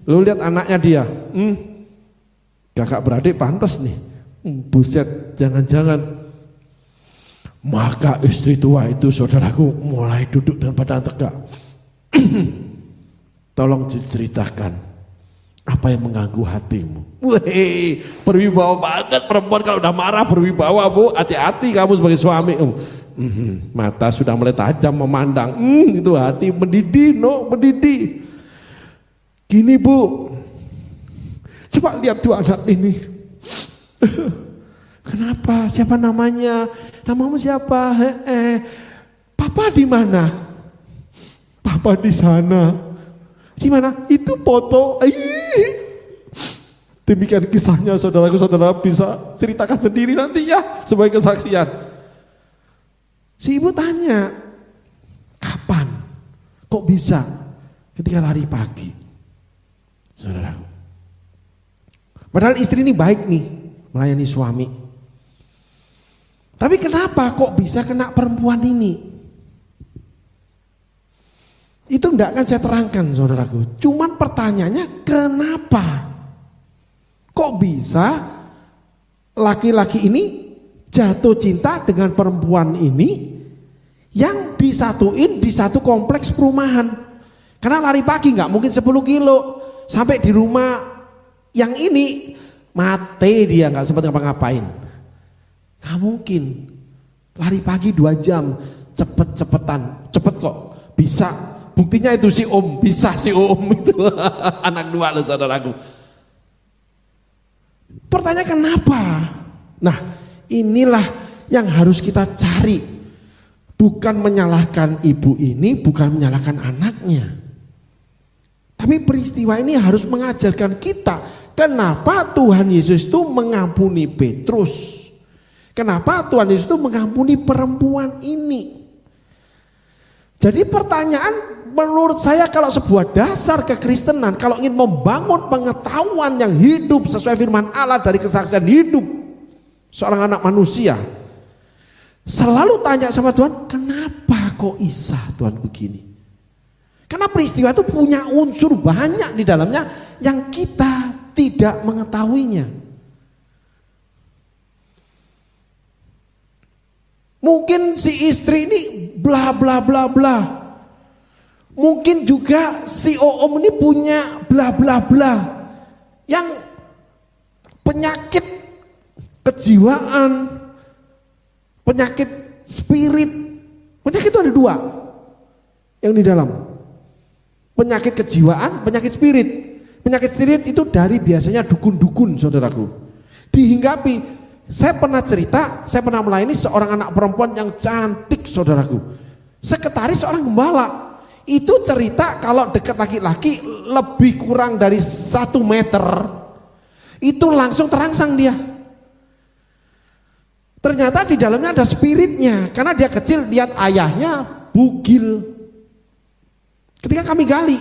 Lu lihat anaknya dia. Kakak beradik pantas nih. Buset, jangan-jangan. Maka istri tua itu saudaraku mulai duduk dengan badan tegak. Tolong diceritakan apa yang mengganggu hatimu. Wih, berwibawa banget perempuan kalau udah marah, berwibawa Bu. Hati-hati kamu sebagai suami. Mata sudah mulai tajam memandang. Itu hati mendidih, mendidih. Gini Bu, coba lihat 2 anak ini. Kenapa? Siapa namanya? Namamu siapa? Papa di mana? Papa di sana. Di mana? Itu foto. Demikian kisahnya, saudaraku, saudara bisa ceritakan sendiri nantinya sebagai kesaksian. Si ibu tanya, kapan? Kok bisa? Ketika lari pagi. Saudaraku. Padahal istri ini baik nih, melayani suami. Tapi kenapa kok bisa kena perempuan ini? Itu enggak akan saya terangkan saudaraku. Cuman pertanyaannya kenapa? Kok bisa laki-laki ini jatuh cinta dengan perempuan ini yang disatuin di satu kompleks perumahan? Karena lari pagi nggak mungkin 10 kilo sampai di rumah yang ini mati dia nggak sempat ngapa-ngapain. Nggak mungkin lari pagi 2 jam cepet-cepetan, cepet kok bisa. Buktinya itu si Om, bisa si Om itu anak 2 loh saudaraku. Pertanyaan kenapa? Nah inilah yang harus kita cari. Bukan menyalahkan ibu ini, bukan menyalahkan anaknya. Tapi peristiwa ini harus mengajarkan kita kenapa Tuhan Yesus itu mengampuni Petrus. Kenapa Tuhan Yesus itu mengampuni perempuan ini. Jadi pertanyaan menurut saya kalau sebuah dasar kekristenan, kalau ingin membangun pengetahuan yang hidup sesuai firman Allah dari kesaksian hidup seorang anak manusia, selalu tanya sama Tuhan, kenapa kok Isa Tuhan begini? Karena peristiwa itu punya unsur banyak di dalamnya yang kita tidak mengetahuinya. Mungkin si istri ini bla bla bla bla. Mungkin juga si Om ini punya bla bla bla. Yang penyakit kejiwaan, penyakit spirit. Penyakit itu ada 2 yang di dalam. Penyakit kejiwaan, penyakit spirit. Penyakit spirit itu dari biasanya dukun-dukun saudaraku. Dihinggapi. Saya pernah cerita, saya pernah melayani seorang anak perempuan yang cantik saudaraku. Sekretaris seorang gembala. Itu cerita kalau dekat laki-laki lebih kurang dari 1 meter. Itu langsung terangsang dia. Ternyata di dalamnya ada spiritnya. Karena dia kecil lihat ayahnya bugil. Ketika kami gali,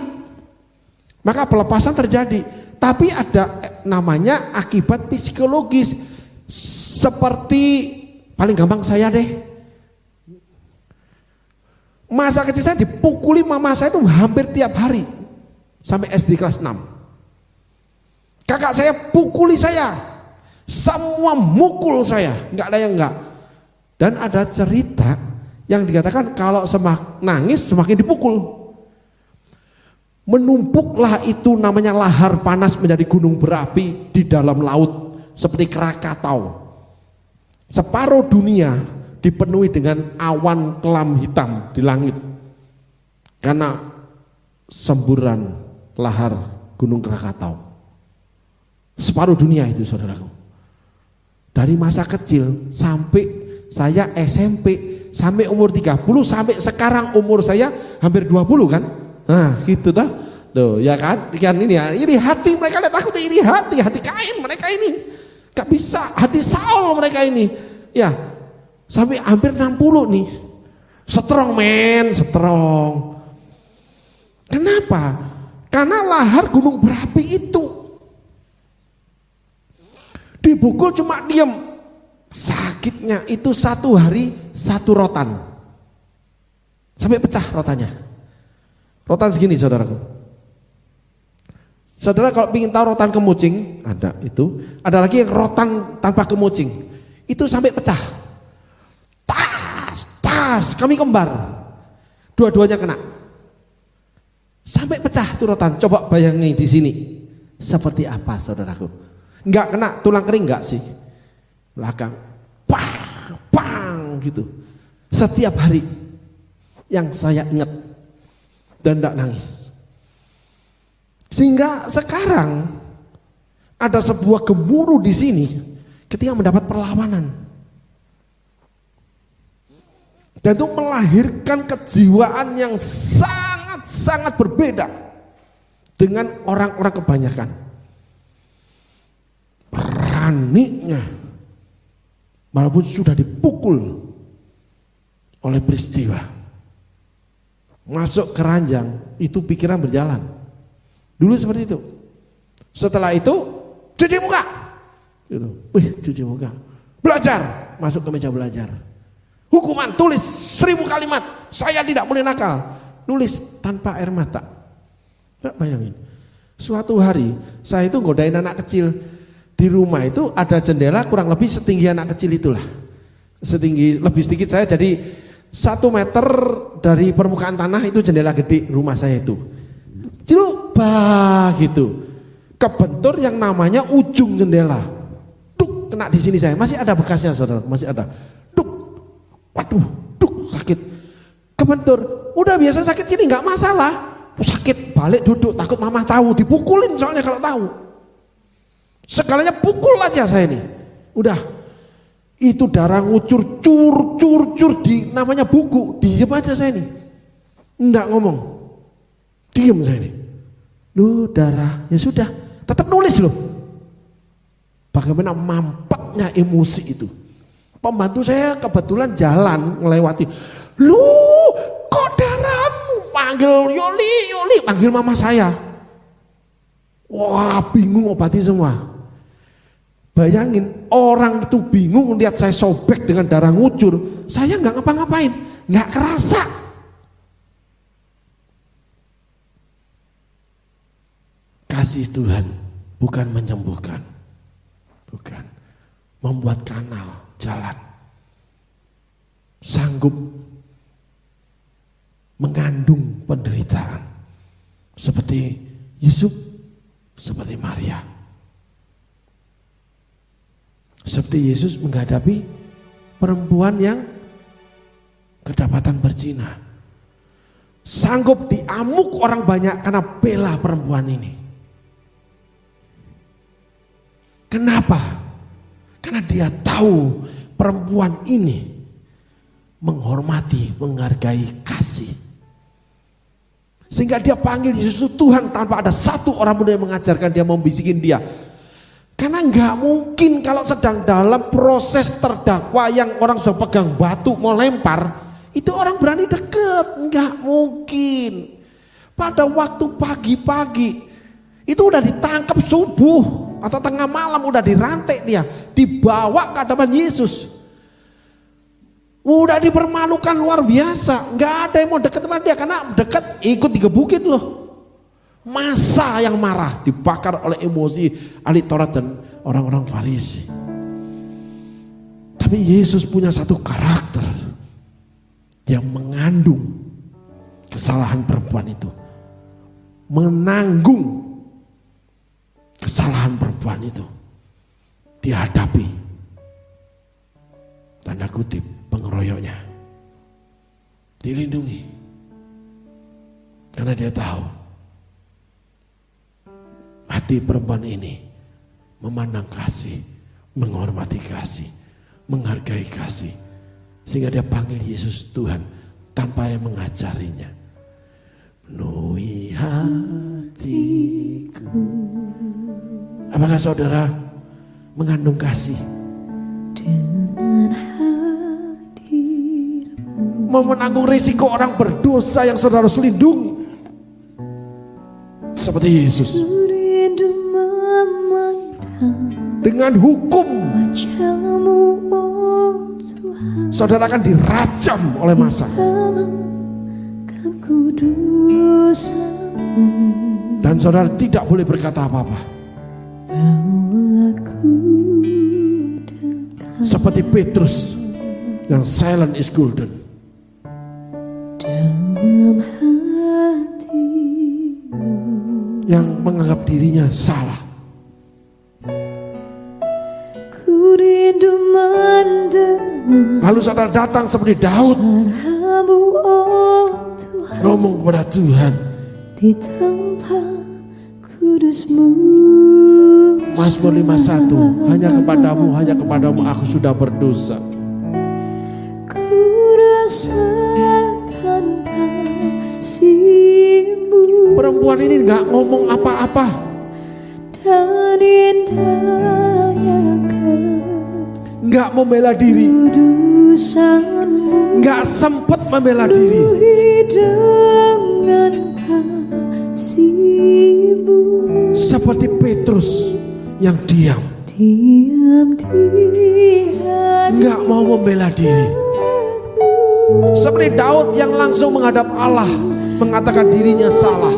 maka pelepasan terjadi. Tapi ada namanya akibat psikologis. Seperti paling gampang saya deh, masa kecil saya dipukuli mama saya itu hampir tiap hari sampai SD kelas 6. Kakak saya pukuli saya, semua mukul saya, nggak ada yang enggak. Dan ada cerita yang dikatakan kalau nangis semakin dipukul. Menumpuklah itu namanya lahar panas menjadi gunung berapi di dalam laut. Seperti Krakatau. Separuh dunia dipenuhi dengan awan kelam hitam di langit. Karena semburan lahar gunung Krakatau. Separuh dunia itu saudaraku. Dari masa kecil sampai saya SMP, sampai umur 30, sampai sekarang umur saya hampir 20 kan. Nah gitu dah. Tuh ya kan ini ya, iri hati mereka, lihat aku tuh iri hati Kain mereka ini. Gak bisa, hati Saul mereka ini. Ya, sampai hampir 60 nih. Strong men, strong. Kenapa? Karena lahar gunung berapi itu. Dipukul cuma diem. Sakitnya itu 1 hari 1 rotan. Sampai pecah rotannya. Rotan segini saudaraku. Saudara kalau ingin tahu rotan kemucing, ada itu. Ada lagi yang rotan tanpa kemucing. Itu sampai pecah. Tas, kami kembar. Dua-duanya kena. Sampai pecah tuh rotan. Coba bayangin di sini. Seperti apa saudaraku? Enggak kena tulang kering enggak sih? Belakang. Pang gitu. Setiap hari yang saya ingat dan enggak nangis. Sehingga sekarang ada sebuah gemuruh di sini ketika mendapat perlawanan. Dan itu melahirkan kejiwaan yang sangat-sangat berbeda dengan orang-orang kebanyakan. Beraninya, walaupun sudah dipukul oleh peristiwa, masuk keranjang, itu pikiran berjalan. Dulu seperti itu. Setelah itu cuci muka. Gitu. Wih, cuci muka. belajar. Masuk ke meja belajar. Hukuman, tulis 1000 kalimat. Saya tidak boleh nakal. Nulis tanpa air mata. Nggak bayangin. Suatu hari saya itu godain anak kecil. Di rumah itu ada jendela kurang lebih setinggi anak kecil itulah. Setinggi, lebih sedikit saya, jadi 1 meter dari permukaan tanah itu jendela gede rumah saya itu. Coba gitu. Kebentur yang namanya ujung jendela. Duk, kena di sini saya. Masih ada bekasnya saudara, masih ada. Duk. Waduh, duk, sakit. Kebentur. Udah biasa sakit gini nggak masalah. Sakit, balik duduk, takut mama tahu, dipukulin soalnya kalau tahu. Segalanya pukul aja saya ini. Udah. Itu darah ngucur cur di namanya buku. Diem aja saya ini. Enggak ngomong. Diem saya ini. Loh, darah, ya sudah. Tetap nulis loh. Bagaimana mampetnya emosi itu. Pembantu saya kebetulan jalan melewati. Loh, kok darahmu? Panggil Yoli, panggil mama saya. Wah, bingung obati semua. Bayangin, orang itu bingung lihat saya sobek dengan darah ngucur. Saya nggak ngapa-ngapain, nggak kerasa. Kasih Tuhan bukan menyembuhkan, bukan membuat kanal jalan, sanggup mengandung penderitaan seperti Yusuf, seperti Maria, seperti Yesus menghadapi perempuan yang kedapatan berzina, sanggup diamuk orang banyak karena bela perempuan ini. Kenapa? Karena dia tahu perempuan ini menghormati, menghargai kasih. Sehingga dia panggil Yesus itu Tuhan tanpa ada satu orang pun yang mengajarkan dia, membisikin dia. Karena nggak mungkin kalau sedang dalam proses terdakwa yang orang sudah pegang batu mau lempar, itu orang berani deket, nggak mungkin. Pada waktu pagi-pagi itu udah ditangkap subuh atau tengah malam, udah dirantai dia, dibawa ke hadapan Yesus. Udah dipermalukan luar biasa, nggak ada yang mau deket sama dia, karena deket ikut digebukin loh. Masa yang marah, dibakar oleh emosi ahli Taurat dan orang-orang Farisi. Tapi Yesus punya satu karakter yang mengandung kesalahan perempuan itu, menanggung kesalahan perempuan itu, dihadapi, tanda kutip, pengeroyoknya, dilindungi, karena dia tahu hati perempuan ini memandang kasih, menghormati kasih, menghargai kasih, sehingga dia panggil Yesus Tuhan tanpa yang mengajarinya. Penuhi hatiku. Apakah saudara mengandung kasih? Dengan hadirmu. Mau menanggung risiko orang berdosa yang saudara harus lindungi. Seperti Yesus. Rindu memandang dengan hukum wajahmu, oh Tuhan, saudara akan dirajam oleh massa. Dan saudara tidak boleh berkata apa-apa. Seperti Petrus yang silent is golden. Yang menganggap dirinya salah. Lalu saudara datang seperti Daud, ngomong kepada Tuhan, di tempat kudusmu. Mazmur 51, hanya kepadamu aku sudah berdosa. Ku rasakan kasih-Mu. Perempuan ini gak ngomong apa-apa, dan indahnya gak membela diri, kudusan-Mu, gak sempet membela diri. dengan kasih-Mu. Seperti Petrus yang diam, Diam di nggak mau membela diri. Seperti Daud yang langsung menghadap Allah, mengatakan dirinya salah.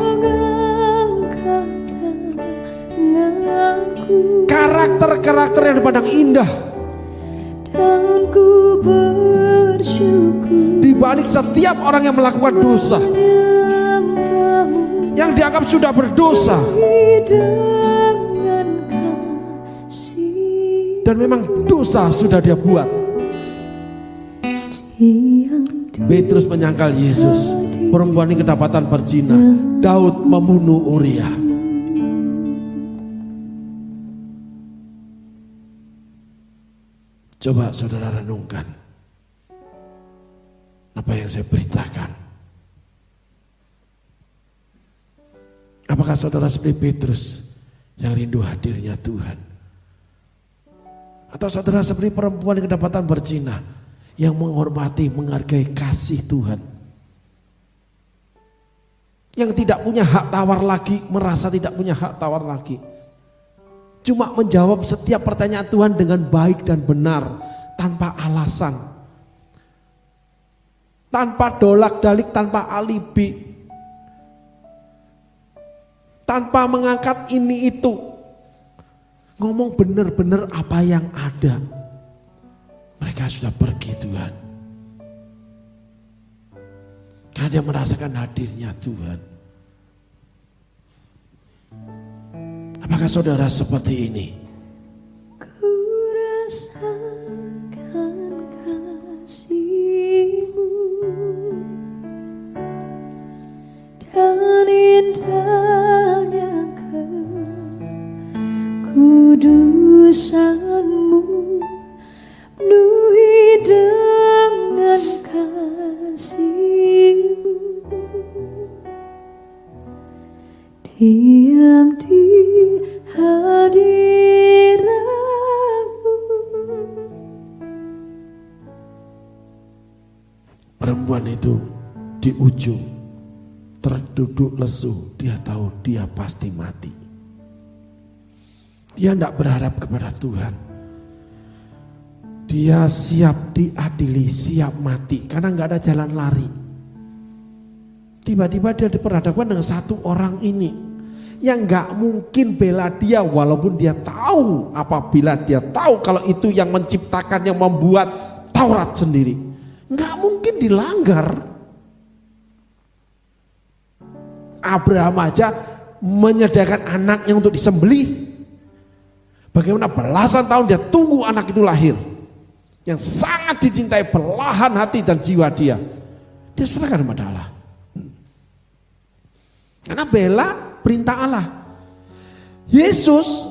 Karakter-karakter yang dipandang indah, dan ku bersyukur di balik setiap orang yang melakukan dosa, yang dianggap sudah berdosa, dan memang dosa sudah dia buat. Petrus menyangkal Yesus. Perempuan ini kedapatan berzina. Daud membunuh Uria. Coba saudara renungkan apa yang saya beritakan. Apakah saudara seperti Petrus yang rindu hadirnya Tuhan? Atau saudara seperti perempuan yang kedapatan berzina, yang menghormati, menghargai kasih Tuhan, yang tidak punya hak tawar lagi, merasa tidak punya hak tawar lagi, cuma menjawab setiap pertanyaan Tuhan dengan baik dan benar, tanpa alasan, tanpa dolak-dalik, tanpa alibi, tanpa mengangkat ini itu, ngomong benar-benar apa yang ada. Mereka sudah pergi Tuhan, karena dia merasakan hadirnya Tuhan. Apakah saudara seperti ini? Ku rasakan kasih-Mu dan indahnya kekudusan-Mu, penuhi dengan kasih-Mu, diam di hadirat-Mu. Perempuan itu di ujung terduduk lesu, dia tahu dia pasti mati. Dia tidak berharap kepada Tuhan. Dia siap diadili, siap mati, karena nggak ada jalan lari. Tiba-tiba dia diperhadapkan dengan satu orang ini yang nggak mungkin bela dia, walaupun dia tahu, apabila dia tahu kalau itu yang menciptakan, yang membuat Taurat sendiri, nggak mungkin dilanggar. Abraham aja menyediakan anaknya untuk disembelih. Bagaimana belasan tahun dia tunggu anak itu lahir, yang sangat dicintai belahan hati dan jiwa dia. Dia serahkan kepada Allah. Karena bela perintah Allah. Yesus,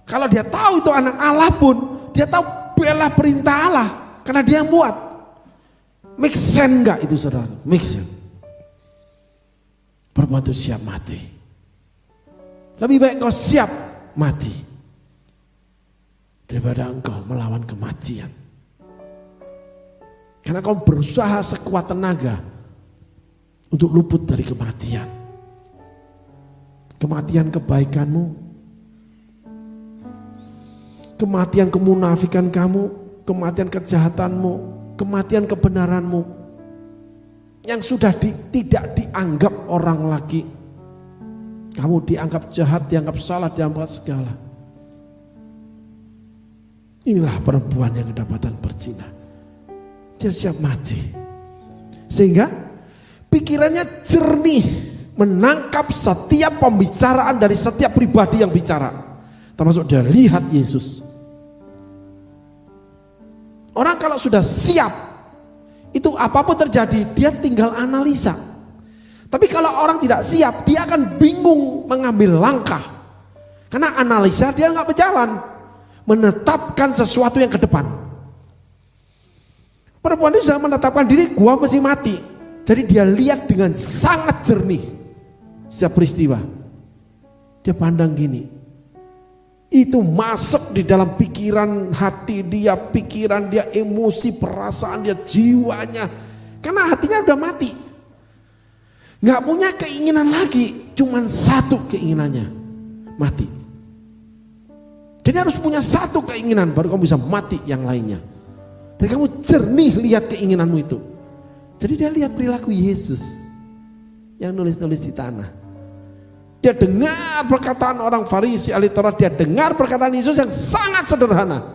kalau dia tahu itu anak Allah pun, dia tahu bela perintah Allah, karena dia yang buat. Make sense enggak itu saudara? Make sense. Perempuan itu siap mati. Lebih baik engkau siap mati daripada engkau melawan kematian. Karena kau berusaha sekuat tenaga untuk luput dari kematian. Kematian kebaikanmu, kematian kemunafikan kamu, kematian kejahatanmu, kematian kebenaranmu yang sudah tidak dianggap orang lagi. Kamu dianggap jahat, dianggap salah, dianggap segala. Inilah perempuan yang kedapatan berzina. Dia siap mati. Sehingga pikirannya jernih, menangkap setiap pembicaraan dari setiap pribadi yang bicara. Termasuk dia lihat Yesus. Orang kalau sudah siap, itu apapun terjadi, dia tinggal analisa. Tapi kalau orang tidak siap, dia akan bingung mengambil langkah. Karena analisa dia nggak berjalan, menetapkan sesuatu yang ke depan. Perempuan itu sudah menetapkan diri, gua mesti mati. Jadi dia lihat dengan sangat jernih setiap peristiwa. Dia pandang gini, itu masuk di dalam pikiran hati dia, pikiran dia, emosi, perasaan dia, jiwanya. Karena hatinya udah mati, nggak punya keinginan lagi, cuman satu keinginannya, mati. Jadi harus punya satu keinginan baru kamu bisa mati yang lainnya. Dan kamu jernih lihat keinginanmu itu. Jadi dia lihat perilaku Yesus yang nulis-nulis di tanah. Dia dengar perkataan orang Farisi, ahli Taurat. Dia dengar perkataan Yesus yang sangat sederhana.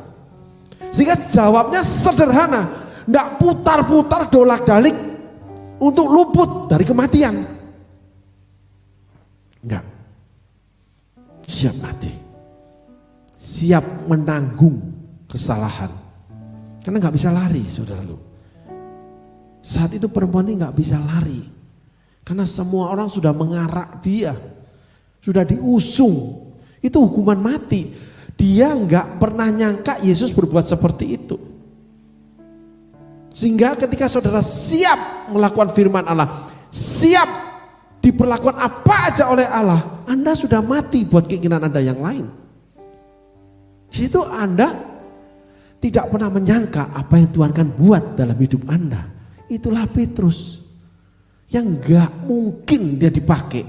Sehingga jawabnya sederhana. Tidak putar-putar dolak-dalik untuk luput dari kematian. Enggak. Siap mati. Siap menanggung kesalahan. Karena nggak bisa lari, saudaraku. Saat itu perempuan ini nggak bisa lari. Karena semua orang sudah mengarak dia. Sudah diusung. Itu hukuman mati. Dia nggak pernah nyangka Yesus berbuat seperti itu. Sehingga ketika saudara siap melakukan firman Allah, siap diperlakukan apa aja oleh Allah, Anda sudah mati buat keinginan Anda yang lain. Di situ Anda tidak pernah menyangka apa yang Tuhan akan buat dalam hidup Anda. Itulah Petrus yang gak mungkin dia dipakai.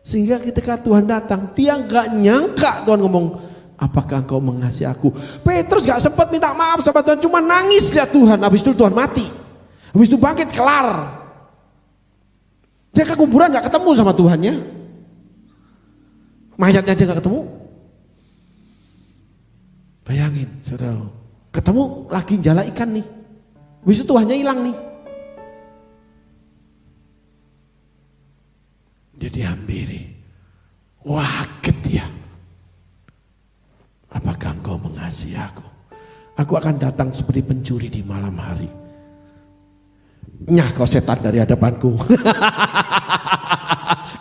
Sehingga ketika Tuhan datang, dia gak nyangka Tuhan ngomong, apakah engkau mengasihi aku? Petrus gak sempat minta maaf sama Tuhan, cuma nangis lihat Tuhan. Habis itu Tuhan mati. Habis itu bangkit, kelar. Dia ke kuburan gak ketemu sama Tuhannya. Mayatnya aja gak ketemu. Bayangin saudara, ketemu lagi jala ikan nih. Habis itu Tuhannya hilang nih. Jadi hampiri. Waget dia. Apakah engkau mengasihi aku? Aku akan datang seperti pencuri di malam hari. Nyah kau setan dari hadapanku.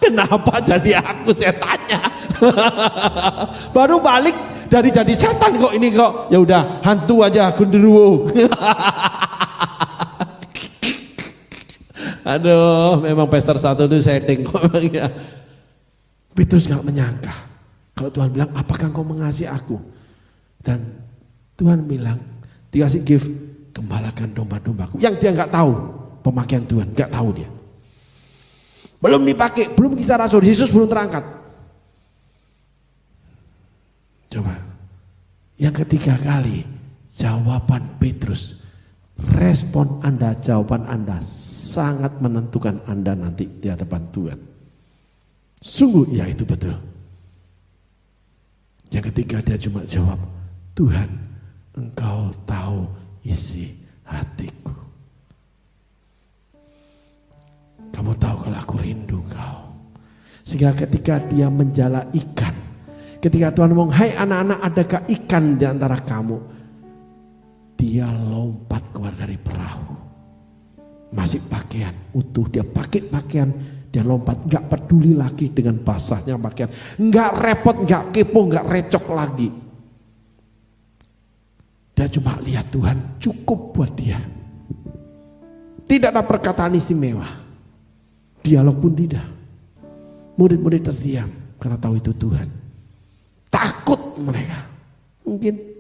Kenapa jadi aku setannya? Baru balik dari jadi setan kok ini kok. Ya udah hantu aja gundurwo. Aduh, memang Pastor 1 itu setting kok. Petrus gak menyangka kalau Tuhan bilang, apakah engkau mengasihi aku? Dan Tuhan bilang, dikasih gift, gembalakan domba-dombaku. Yang dia gak tahu pemakaian Tuhan, gak tahu dia. Belum dipakai, belum kisah Rasul, Yesus belum terangkat. Coba, yang ketiga kali jawaban Petrus, respon Anda, jawaban Anda sangat menentukan Anda nanti di hadapan Tuhan. Sungguh ya itu betul. Yang ketiga dia cuma jawab, Tuhan, engkau tahu isi hatiku. Kamu tahu kalau aku rindu kau. Sehingga ketika dia menjala ikan, ketika Tuhan ngomong, hai anak-anak, adakah ikan di antara kamu? Dia lompat keluar dari perahu. Masih pakaian utuh, dia pakai pakaian, dia lompat, gak peduli lagi dengan basahnya pakaian, gak repot, gak kepo, gak recok lagi. Dia cuma lihat Tuhan cukup buat dia. Tidak ada perkataan istimewa, dialog pun tidak. Murid-murid terdiam karena tahu itu Tuhan. Takut mereka mungkin.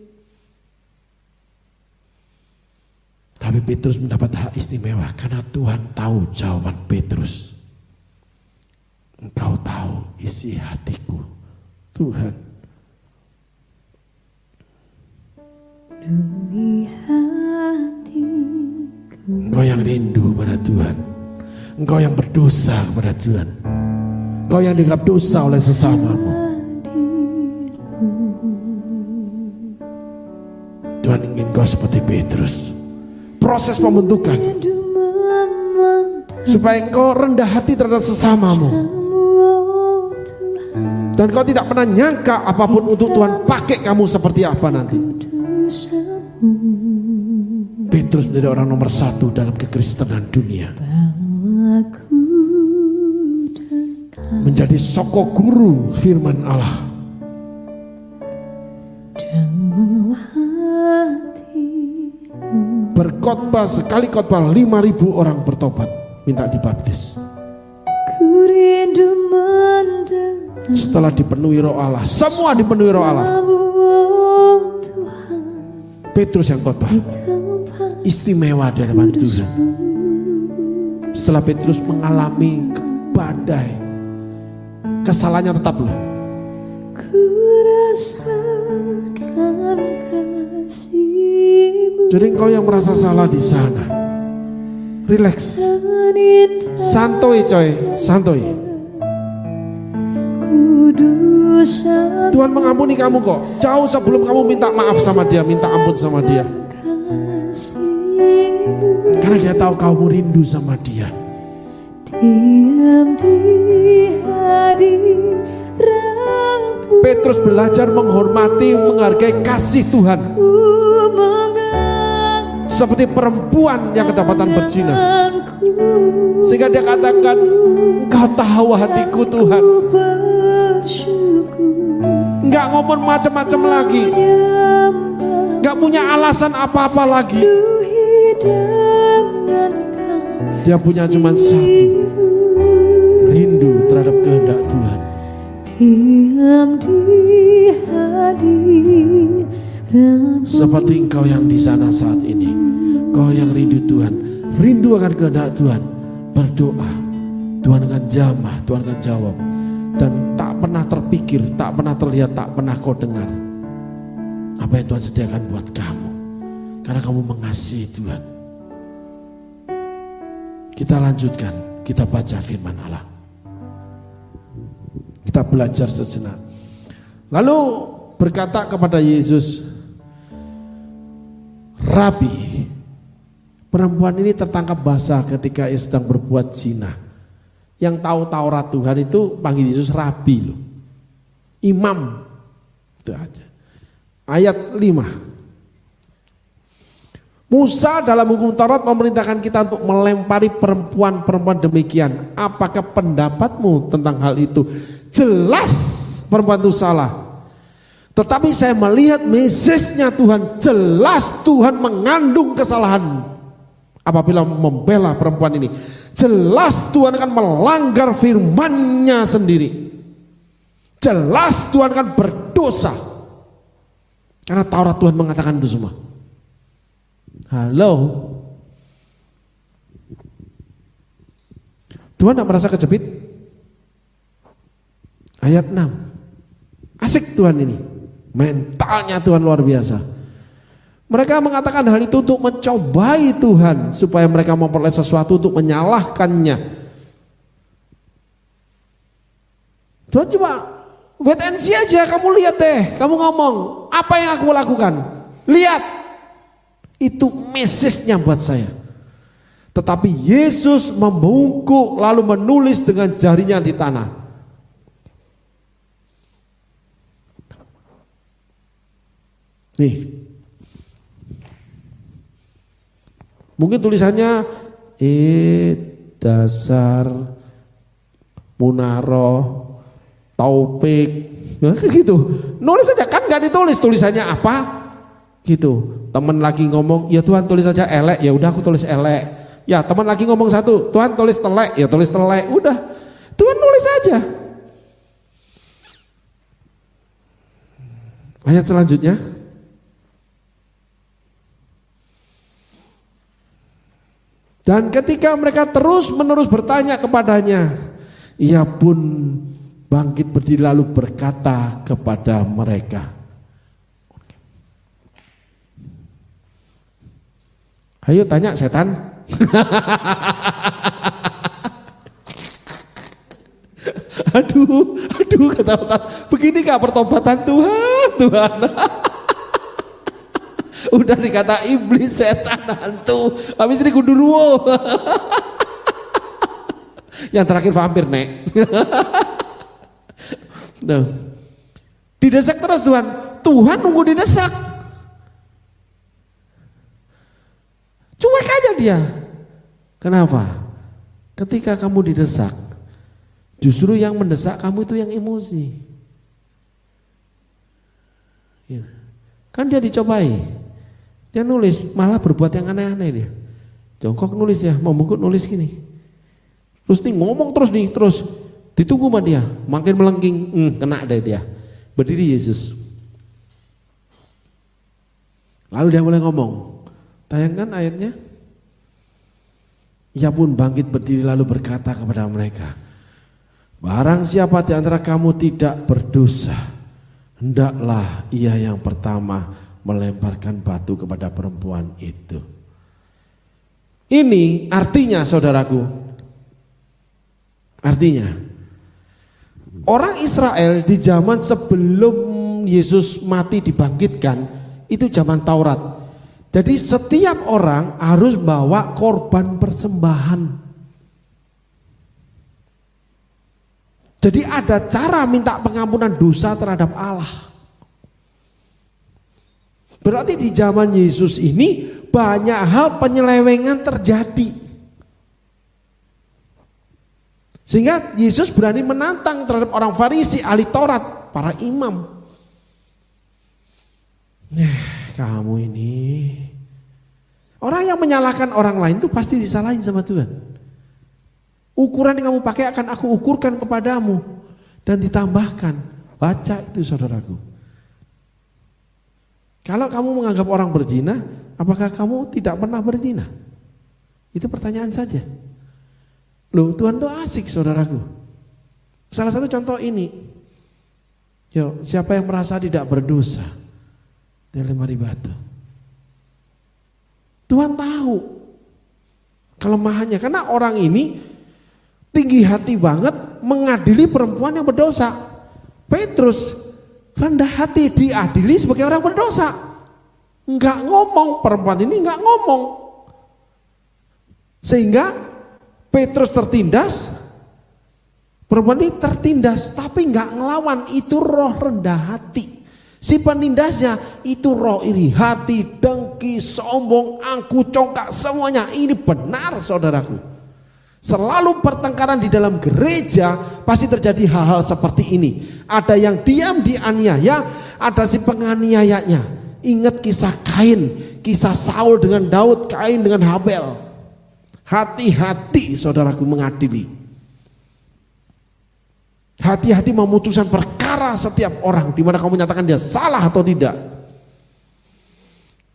Tapi Petrus mendapat hak istimewa karena Tuhan tahu jawaban Petrus. Engkau tahu isi hatiku, Tuhan. Engkau yang rindu pada Tuhan. Engkau yang berdosa kepada Tuhan. Engkau yang dianggap dosa oleh sesamamu. Tuhan ingin kau seperti Petrus. Proses pembentukan supaya engkau rendah hati terhadap sesamamu, dan kau tidak pernah nyangka apapun untuk Tuhan pakai kamu seperti apa nanti. Petrus menjadi orang nomor 1 dalam kekristenan dunia, menjadi soko guru firman Allah. Berkhotbah, sekali khotbah 5.000 orang bertobat, minta dibaptis. Setelah dipenuhi Roh Allah, semua dipenuhi Roh Allah, Petrus yang khotbah, istimewa di hadapan Tuhan. Setelah Petrus mengalami badai, kesalahannya tetap loh. akan kasih-Mu. Jadi engkau yang merasa salah di sana, relax, santuy coy, santuy. Tuhan mengampuni kamu kok, jauh sebelum kamu minta maaf sama Dia, minta ampun sama Dia. Karena Dia tahu kamu rindu sama Dia. Diam di hadirat-Mu, Petrus belajar menghormati, menghargai kasih Tuhan. Seperti perempuan yang kedapatan berzina. Sehingga dia katakan, Engkau tahu hatiku Tuhan. Enggak ngomong macam-macam lagi, enggak punya alasan apa-apa lagi. Dia punya cuma satu, rindu terhadap kehendak Tuhan. Diam di hadirat-Mu. Seperti engkau yang di sana saat ini, engkau yang rindu Tuhan, rindu akan kehendak Tuhan, berdoa, Tuhan akan jamah, Tuhan akan jawab. Dan tak pernah terpikir, tak pernah terlihat, tak pernah kau dengar apa yang Tuhan sediakan buat kamu, karena kamu mengasihi Tuhan. Kita lanjutkan, kita baca firman Allah, kita belajar sejenak. Lalu berkata kepada Yesus, Rabi, perempuan ini tertangkap basah ketika ia sedang berbuat zina. Yang tahu Taurat Tuhan itu panggil Yesus Rabi loh, imam, itu aja. Ayat 5, Musa dalam hukum Taurat memerintahkan kita untuk melempari perempuan-perempuan demikian. Apakah pendapatmu tentang hal itu? Jelas perempuan itu salah. Tetapi saya melihat mesejnya Tuhan, jelas Tuhan mengandung kesalahan apabila membela perempuan ini. Jelas Tuhan akan melanggar firman-Nya sendiri. Jelas Tuhan akan berdosa. Karena Taurat Tuhan mengatakan itu semua. Halo. Tuhan tidak merasa kejepit? Ayat 6. Asik Tuhan ini. Mentalnya Tuhan luar biasa. Mereka mengatakan hal itu untuk mencobai Tuhan, supaya mereka memperoleh sesuatu untuk menyalahkannya. Tuhan cuma wait and see aja, kamu lihat deh, kamu ngomong apa yang aku lakukan, lihat. Itu mesejnya buat saya. Tetapi Yesus membungkuk lalu menulis dengan jarinya di tanah. Nih, mungkin tulisannya dasar Munaro Taufik, nah, gitu. Nulis aja, kan nggak ditulis tulisannya apa, gitu. Teman lagi ngomong, ya Tuhan tulis aja elek, ya udah aku tulis elek. Ya teman lagi ngomong satu, Tuhan tulis telek, ya tulis telek, udah. Tuhan nulis aja. Ayat selanjutnya. Dan ketika mereka terus-menerus bertanya kepadanya, ia pun bangkit berdiri lalu berkata kepada mereka. Ayo tanya setan. aduh kata-kata. Beginikah pertobatan Tuhan? Udah dikata iblis, setan, hantu, habis ini gundurwo. Yang terakhir vampir, Nek. Tuh. Didesak terus Tuhan. Tuhan nunggu didesak. Cuek aja dia. Kenapa? Ketika kamu didesak, justru yang mendesak kamu itu yang emosi. Kan dia dicobai. Dia nulis, malah berbuat yang aneh-aneh dia. Jongkok nulis ya, membungkuk nulis gini. Terus nih ngomong terus nih, terus ditunggu sama dia, makin melengking, kena deh dia. Berdiri Yesus. Lalu dia mulai ngomong. Tayangkan ayatnya. Ia pun bangkit berdiri lalu berkata kepada mereka, barang siapa di antara kamu tidak berdosa, hendaklah ia yang pertama melemparkan batu kepada perempuan itu. Ini artinya, saudaraku, artinya orang Israel di zaman sebelum Yesus mati dibangkitkan itu zaman Taurat. Jadi setiap orang harus bawa korban persembahan. Jadi ada cara minta pengampunan dosa terhadap Allah. Berarti di zaman Yesus ini banyak hal penyelewengan terjadi. Sehingga Yesus berani menantang terhadap orang Farisi, ahli Taurat, para imam. Kamu ini orang yang menyalahkan orang lain itu pasti disalahin sama Tuhan. Ukuran yang kamu pakai akan aku ukurkan kepadamu dan ditambahkan. Baca itu, saudaraku. Kalau kamu menganggap orang berzina, apakah kamu tidak pernah berzina? Itu pertanyaan saja. Loh, Tuhan tuh asik, saudaraku. Salah satu contoh ini. Yo, siapa yang merasa tidak berdosa? Dia lempari batu. Tuhan tahu kelemahannya, karena orang ini tinggi hati banget mengadili perempuan yang berdosa. Petrus rendah hati diadili sebagai orang berdosa. Enggak ngomong, perempuan ini enggak ngomong. Sehingga Petrus tertindas, perempuan ini tertindas, tapi enggak ngelawan. Itu roh rendah hati. Si penindasnya itu roh iri hati, dengki, sombong, angku, congkak, semuanya. Ini benar, saudaraku. Selalu pertengkaran di dalam gereja pasti terjadi hal-hal seperti ini. Ada yang diam dianiaya, ada si penganiayanya. Ingat kisah Kain, kisah Saul dengan Daud, Kain dengan Habel. Hati-hati, saudaraku, mengadili. Hati-hati memutuskan perkara setiap orang, di mana kamu menyatakan dia salah atau tidak.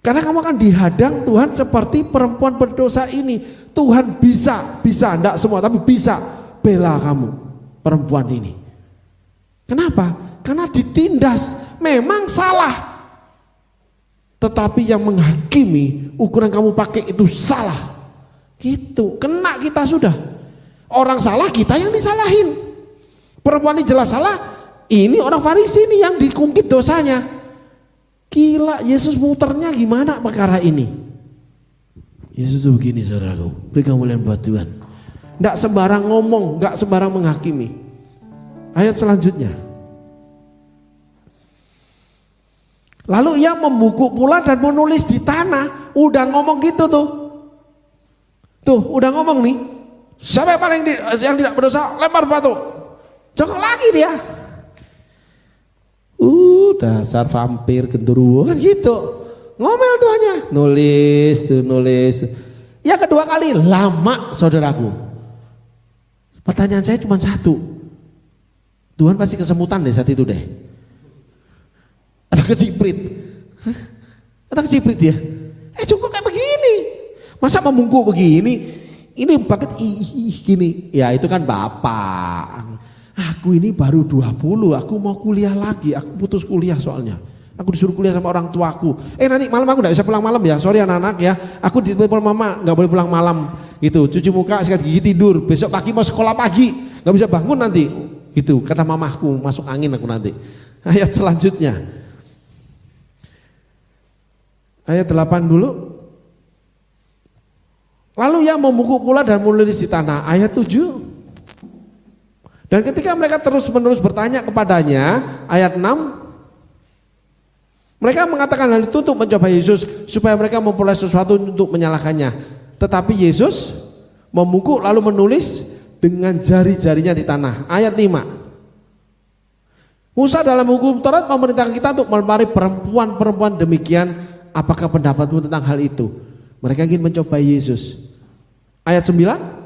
Karena kamu akan dihadang Tuhan seperti perempuan berdosa ini. Tuhan bisa, enggak semua, tapi bisa bela kamu, perempuan ini. Kenapa? Karena ditindas, memang salah. Tetapi yang menghakimi, ukuran kamu pakai itu salah. Gitu, kena kita sudah. Orang salah, kita yang disalahin. Perempuan ini jelas salah, ini orang Farisi ini yang dikungkit dosanya. Gila, Yesus muternya gimana perkara ini? Yesus itu begini, saudaraku, beri kemuliaan buat Tuhan. Tidak sembarang ngomong, tidak sembarang menghakimi. Ayat selanjutnya. Lalu ia membungkuk pula dan menulis di tanah. Udah ngomong gitu tuh. Tuh, udah ngomong nih. Siapa yang tidak berdosa, lempar batu. Jongkok lagi dia. Dasar vampir genderuwo kan gitu. Ngomel tuannya, nulis. Ya kedua kali lama, saudaraku. Pertanyaan saya cuma satu. Tuhan pasti kesemutan deh saat itu deh. Atau keciprit. Atau keciprit ya. Cukup kayak begini. Masa membungkuk begini? Ini banget gini. Ya itu kan bapak. Aku ini baru 20, aku mau kuliah lagi, aku putus kuliah soalnya. Aku disuruh kuliah sama orang tuaku. Nanti malam aku gak bisa pulang malam ya, sorry anak-anak ya. Aku ditelepon mama, gak boleh pulang malam. Gitu, cuci muka, sikat gigi, tidur. Besok pagi mau sekolah pagi, gak bisa bangun nanti. Gitu, kata mamaku, masuk angin aku nanti. Ayat selanjutnya. Ayat 8 dulu. Lalu ia membungkuk pula dan menulis di tanah. Ayat 7. Dan ketika mereka terus-menerus bertanya kepadanya, ayat 6, mereka mengatakan hal itu untuk mencoba Yesus supaya mereka memperoleh sesuatu untuk menyalahkannya. Tetapi Yesus membungkuk lalu menulis dengan jari-jarinya di tanah. Ayat 5. Musa dalam hukum Taurat memerintahkan kita untuk melempari perempuan-perempuan demikian. Apakah pendapatmu tentang hal itu? Mereka ingin mencoba Yesus. Ayat 9.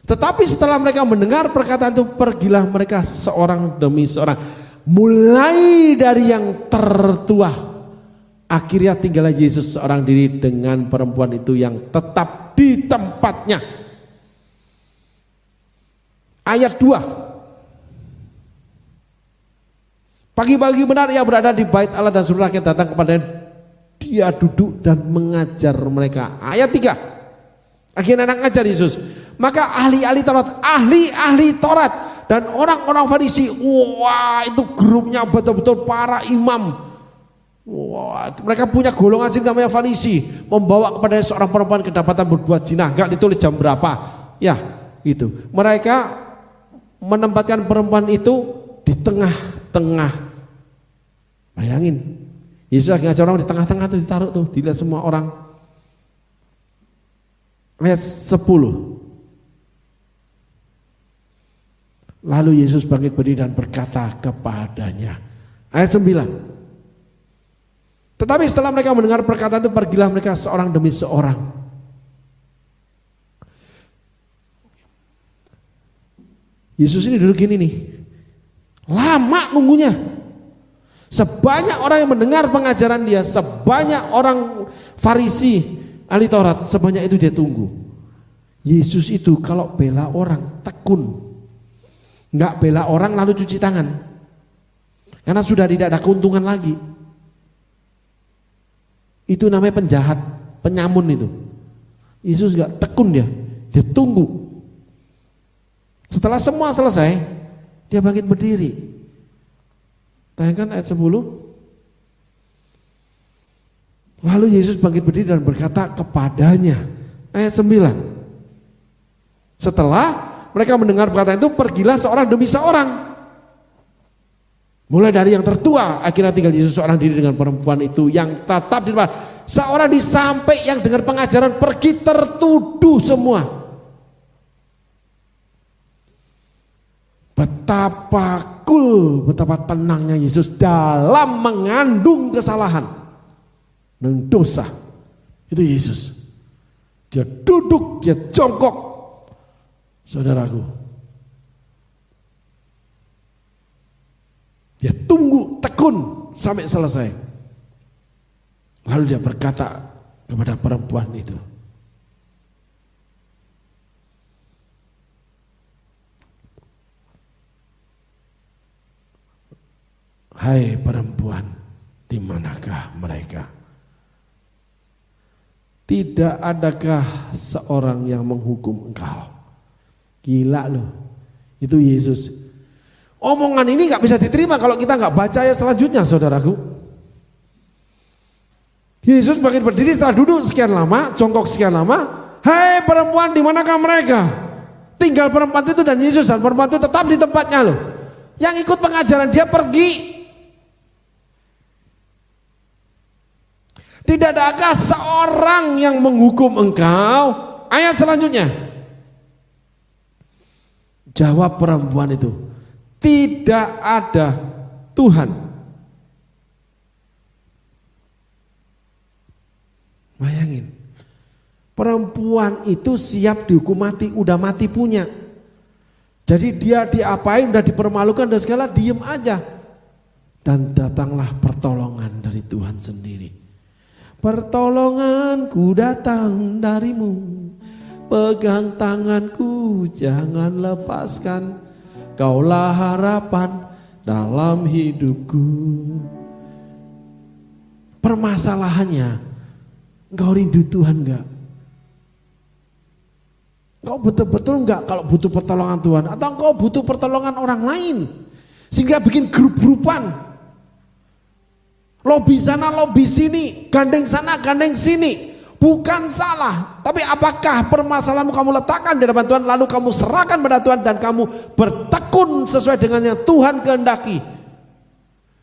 Tetapi setelah mereka mendengar perkataan itu, pergilah mereka seorang demi seorang, mulai dari yang tertua. Akhirnya tinggallah Yesus seorang diri dengan perempuan itu yang tetap di tempatnya. Ayat 2. Pagi-pagi benar ia berada di bait Allah dan seluruh rakyat datang kepadanya. Dia duduk dan mengajar mereka. Ayat 3. Akhirnya anak ngajar Yesus. Maka ahli-ahli Taurat dan orang-orang Farisi, wah itu grupnya betul-betul para imam. Wah, mereka punya golongan sendiri namanya Farisi, membawa kepada seorang perempuan kedapatan berbuat zina. Enggak ditulis jam berapa. Ya, gitu. Mereka menempatkan perempuan itu di tengah-tengah. Bayangin, Yesus lagi ngajar orang di tengah-tengah tuh, ditaruh tuh, dilihat semua orang. Ayat 10. Lalu Yesus bangkit berdiri dan berkata kepadanya. Ayat 9. Tetapi setelah mereka mendengar perkataan itu, pergilah mereka seorang demi seorang. Yesus ini dulu gini nih, lama nunggunya. Sebanyak orang yang mendengar pengajaran dia, sebanyak orang Farisi, ahli Taurat, sebanyak itu dia tunggu. Yesus itu kalau bela orang tekun, nggak bela orang lalu cuci tangan, karena sudah tidak ada keuntungan lagi. Itu namanya penjahat, penyamun itu. Yesus nggak tekun, dia tunggu. Setelah semua selesai, dia bangkit berdiri. Tayangkan ayat 10. Lalu Yesus bangkit berdiri dan berkata kepadanya. Ayat 9. Setelah mereka mendengar perkataan itu, pergilah seorang demi seorang. Mulai dari yang tertua, akhirnya tinggal Yesus seorang diri dengan perempuan itu yang tetap di depan. Seorang di sampai yang dengar pengajaran pergi tertuduh semua. Betapa cool, betapa tenangnya Yesus dalam mengandung kesalahan dan dosa. Itu Yesus. Dia duduk, dia jongkok. Saudaraku, dia tunggu tekun sampai selesai. Lalu dia berkata kepada perempuan itu, hai perempuan, di manakah mereka? Tidak adakah seorang yang menghukum engkau? Gila loh, itu Yesus. Omongan ini gak bisa diterima kalau kita gak baca ayat selanjutnya, saudaraku. Yesus bangkit berdiri setelah duduk sekian lama, jongkok sekian lama. Hai perempuan, di manakah mereka? Tinggal perempuan itu dan Yesus, dan perempuan itu tetap di tempatnya loh. Yang ikut pengajaran dia pergi. Tidak adakah seorang yang menghukum engkau? Ayat selanjutnya. Jawab perempuan itu, tidak ada Tuhan. Bayangin, perempuan itu siap dihukum mati, udah mati punya. Jadi dia diapain, udah dipermalukan dan segala, diem aja. Dan datanglah pertolongan dari Tuhan sendiri. Pertolonganku datang darimu, pegang tanganku, jangan lepaskan. Kaulah harapan dalam hidupku. Permasalahannya, engkau rindu Tuhan enggak? Engkau betul-betul enggak kalau butuh pertolongan Tuhan? Atau engkau butuh pertolongan orang lain? Sehingga bikin grup-grupan. Lobi sana, lobi sini, gandeng sana, gandeng sini. Bukan salah, tapi apakah permasalahanmu kamu letakkan di hadapan Tuhan, lalu kamu serahkan pada Tuhan dan kamu bertekun sesuai dengan yang Tuhan kehendaki,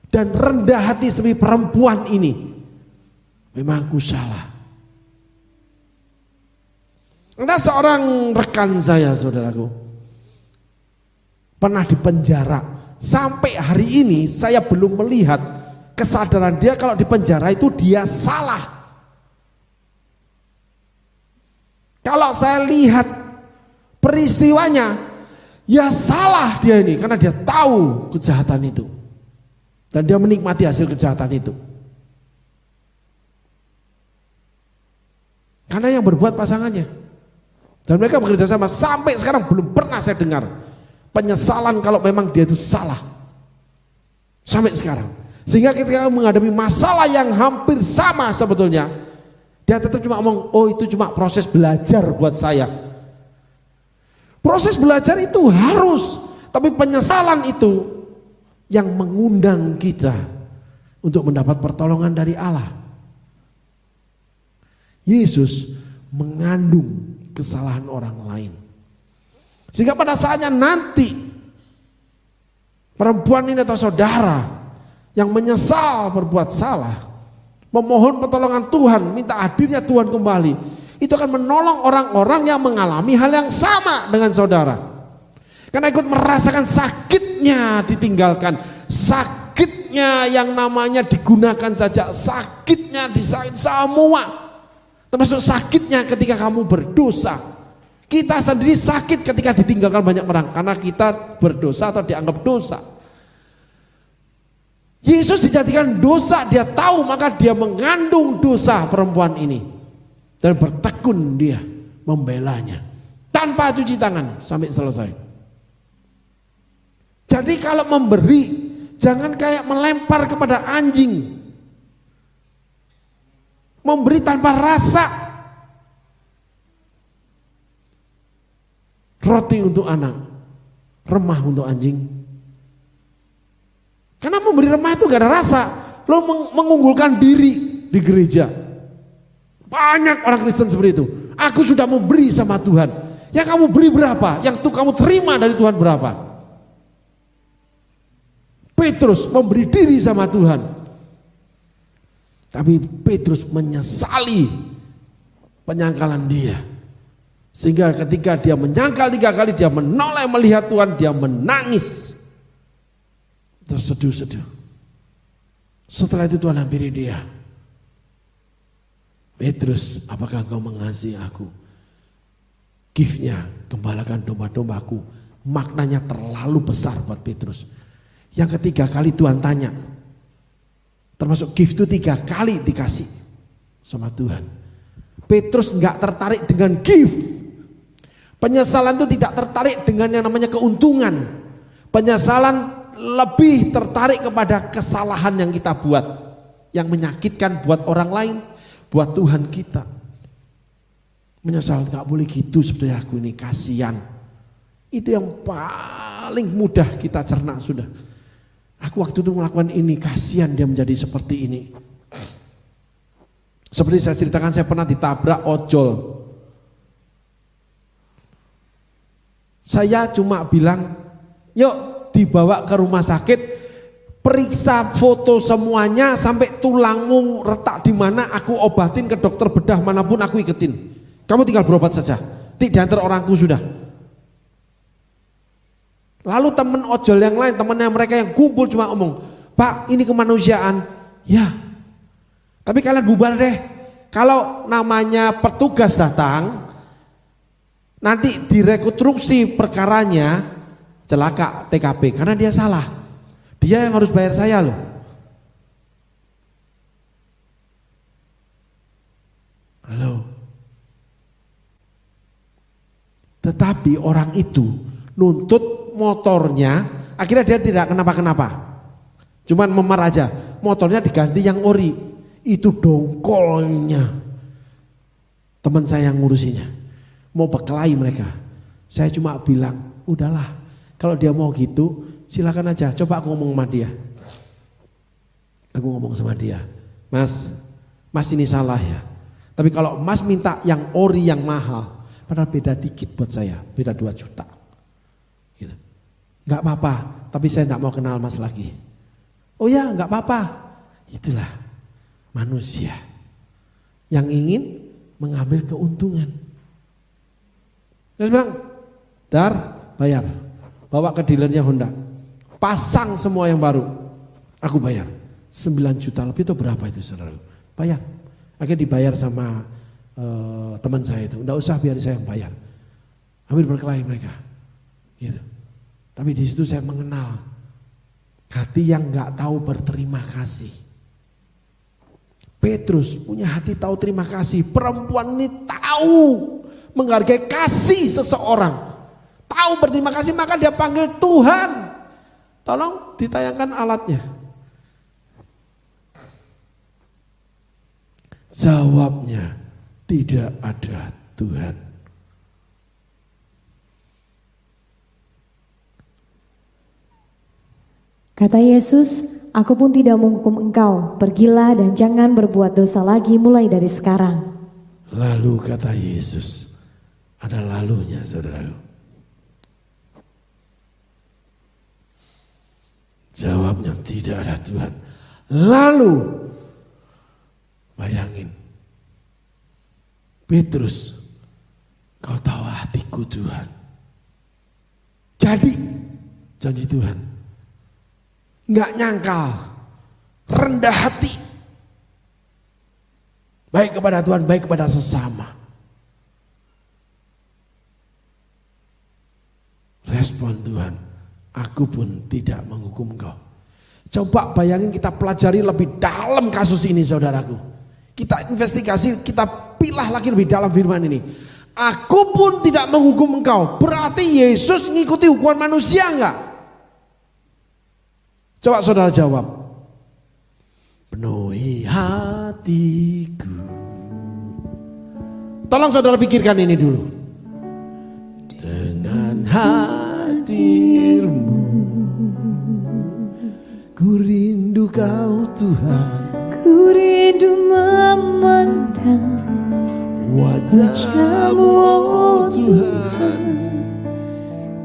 dan rendah hati seperti perempuan ini. Memang aku salah. Ada seorang rekan saya, saudaraku, pernah dipenjara. Sampai hari ini saya belum melihat kesadaran dia kalau di penjara itu dia salah. Kalau saya lihat peristiwanya, ya salah dia ini, karena dia tahu kejahatan itu. Dan dia menikmati hasil kejahatan itu. Karena yang berbuat pasangannya. Dan mereka bekerja sama, sampai sekarang belum pernah saya dengar penyesalan kalau memang dia itu salah. Sampai sekarang. Sehingga ketika menghadapi masalah yang hampir sama sebetulnya, dia tetap cuma ngomong, oh itu cuma proses belajar buat saya. Proses belajar itu harus, tapi penyesalan itu yang mengundang kita untuk mendapat pertolongan dari Allah. Yesus mengandung kesalahan orang lain. Sehingga pada saatnya nanti perempuan ini atau saudara yang menyesal berbuat salah, memohon pertolongan Tuhan, minta hadirnya Tuhan kembali, itu akan menolong orang-orang yang mengalami hal yang sama dengan saudara. Karena ikut merasakan sakitnya ditinggalkan, sakitnya yang namanya digunakan saja, sakitnya disakit semua. Termasuk sakitnya ketika kamu berdosa. Kita sendiri sakit ketika ditinggalkan banyak orang karena kita berdosa atau dianggap dosa. Yesus dijadikan dosa, dia tahu, maka dia mengandung dosa perempuan ini dan bertekun dia membelanya tanpa cuci tangan sampai selesai. Jadi kalau memberi, jangan kayak melempar kepada anjing. Memberi tanpa rasa. Roti untuk anak, remah untuk anjing. Karena memberi remah itu gak ada rasa. Lo mengunggulkan diri di gereja. Banyak orang Kristen seperti itu. Aku sudah memberi sama Tuhan. Yang kamu beri berapa? Yang tuh kamu terima dari Tuhan berapa? Petrus memberi diri sama Tuhan. Tapi Petrus menyesali penyangkalan dia. Sehingga ketika dia menyangkal 3 kali, dia menoleh melihat Tuhan, dia menangis. Terseduh-seduh. Setelah itu Tuhan hampiri dia. Petrus, apakah engkau mengasihi aku? Gift-nya, gembalakan domba-dombaku. Maknanya terlalu besar buat Petrus. Yang ketiga kali Tuhan tanya. Termasuk gift itu 3 kali dikasih sama Tuhan. Petrus enggak tertarik dengan gift. Penyesalan itu tidak tertarik dengan yang namanya keuntungan. Penyesalan lebih tertarik kepada kesalahan yang kita buat, yang menyakitkan buat orang lain, buat Tuhan kita. Menyesal, nggak boleh gitu sebetulnya aku ini, kasihan. Itu yang paling mudah kita cerna sudah. Aku waktu itu melakukan ini, kasihan dia menjadi seperti ini. Seperti saya ceritakan, saya pernah ditabrak ojol. Saya cuma bilang, yuk dibawa ke rumah sakit, periksa foto semuanya sampai tulangmu retak di mana, aku obatin ke dokter bedah manapun aku iketin. Kamu tinggal berobat saja, tidak diantar orangku sudah. Lalu teman ojol yang lain, temannya mereka yang kumpul cuma ngomong, Pak ini kemanusiaan, ya. Tapi kalian bubar deh, kalau namanya petugas datang, nanti direkonstruksi perkaranya, celaka TKP, karena dia salah. Dia yang harus bayar saya loh. Halo. Tetapi orang itu nuntut motornya, akhirnya dia tidak kenapa-kenapa. Cuman memar aja, motornya diganti yang ori. Itu dongkolnya teman saya yang ngurusinya. Mau berkelahi mereka. Saya cuma bilang, udahlah, kalau dia mau gitu silakan aja, coba aku ngomong sama dia. Aku ngomong sama dia, Mas ini salah ya. Tapi kalau Mas minta yang ori yang mahal, padahal beda dikit buat saya, beda 2 juta. Gitu. Gak apa-apa, tapi saya gak mau kenal Mas lagi. Oh ya gak apa-apa. Itulah manusia yang ingin mengambil keuntungan. Saya bilang, Dar, bayar. Bawa ke dealernya Honda. Pasang semua yang baru. Aku bayar. 9 juta lebih itu berapa itu saudara? Bayar. Akhirnya dibayar sama teman saya itu. Enggak usah, biar saya yang bayar. Hampir berkelahi mereka. Gitu. Tapi di situ saya mengenal hati yang enggak tahu berterima kasih. Petrus punya hati tahu terima kasih. Perempuan ini tahu menghargai kasih seseorang. Tahu berterima kasih, maka dia panggil Tuhan. Tolong ditayangkan alatnya. Jawabnya, tidak ada Tuhan. Kata Yesus, aku pun tidak menghukum engkau, pergilah dan jangan berbuat dosa lagi mulai dari sekarang. Lalu kata Yesus, ada lalunya saudaraku. Jawabnya, tidak ada Tuhan. Lalu, bayangin, Petrus, kau tahu hatiku Tuhan. Jadi, janji Tuhan. Nggak nyangkal, rendah hati, baik kepada Tuhan, baik kepada sesama. Respon Tuhan, aku pun tidak menghukum engkau. Coba bayangin, kita pelajari lebih dalam kasus ini saudaraku. Kita investigasi, kita pilah lagi lebih dalam firman ini. Aku pun tidak menghukum engkau, berarti Yesus ngikuti hukuman manusia enggak? Coba saudara jawab. Penuhi hatiku. Tolong saudara pikirkan ini dulu. Dengan hadirmu, ku rindu kau Tuhan. Ku rindu memandang wajah-Mu, oh Tuhan,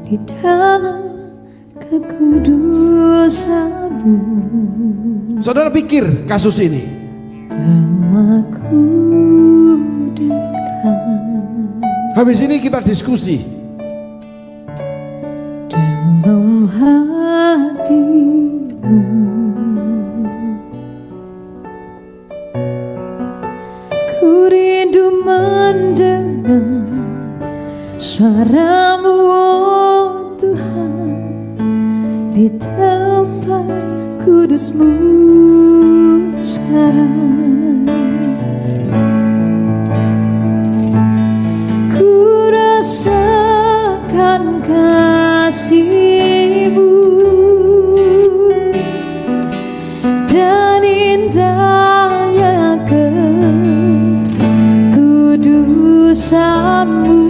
di dalam kekudusan-Mu. Saudara pikir kasus ini. Aku dekat. Habis ini kita diskusi. Dalam hati-Mu, ku rindu mendengar suara-Mu, oh Tuhan, di tempat kudus-Mu sekarang. Ku rasakan kasih-Mu dan indahnya kekudusan-Mu.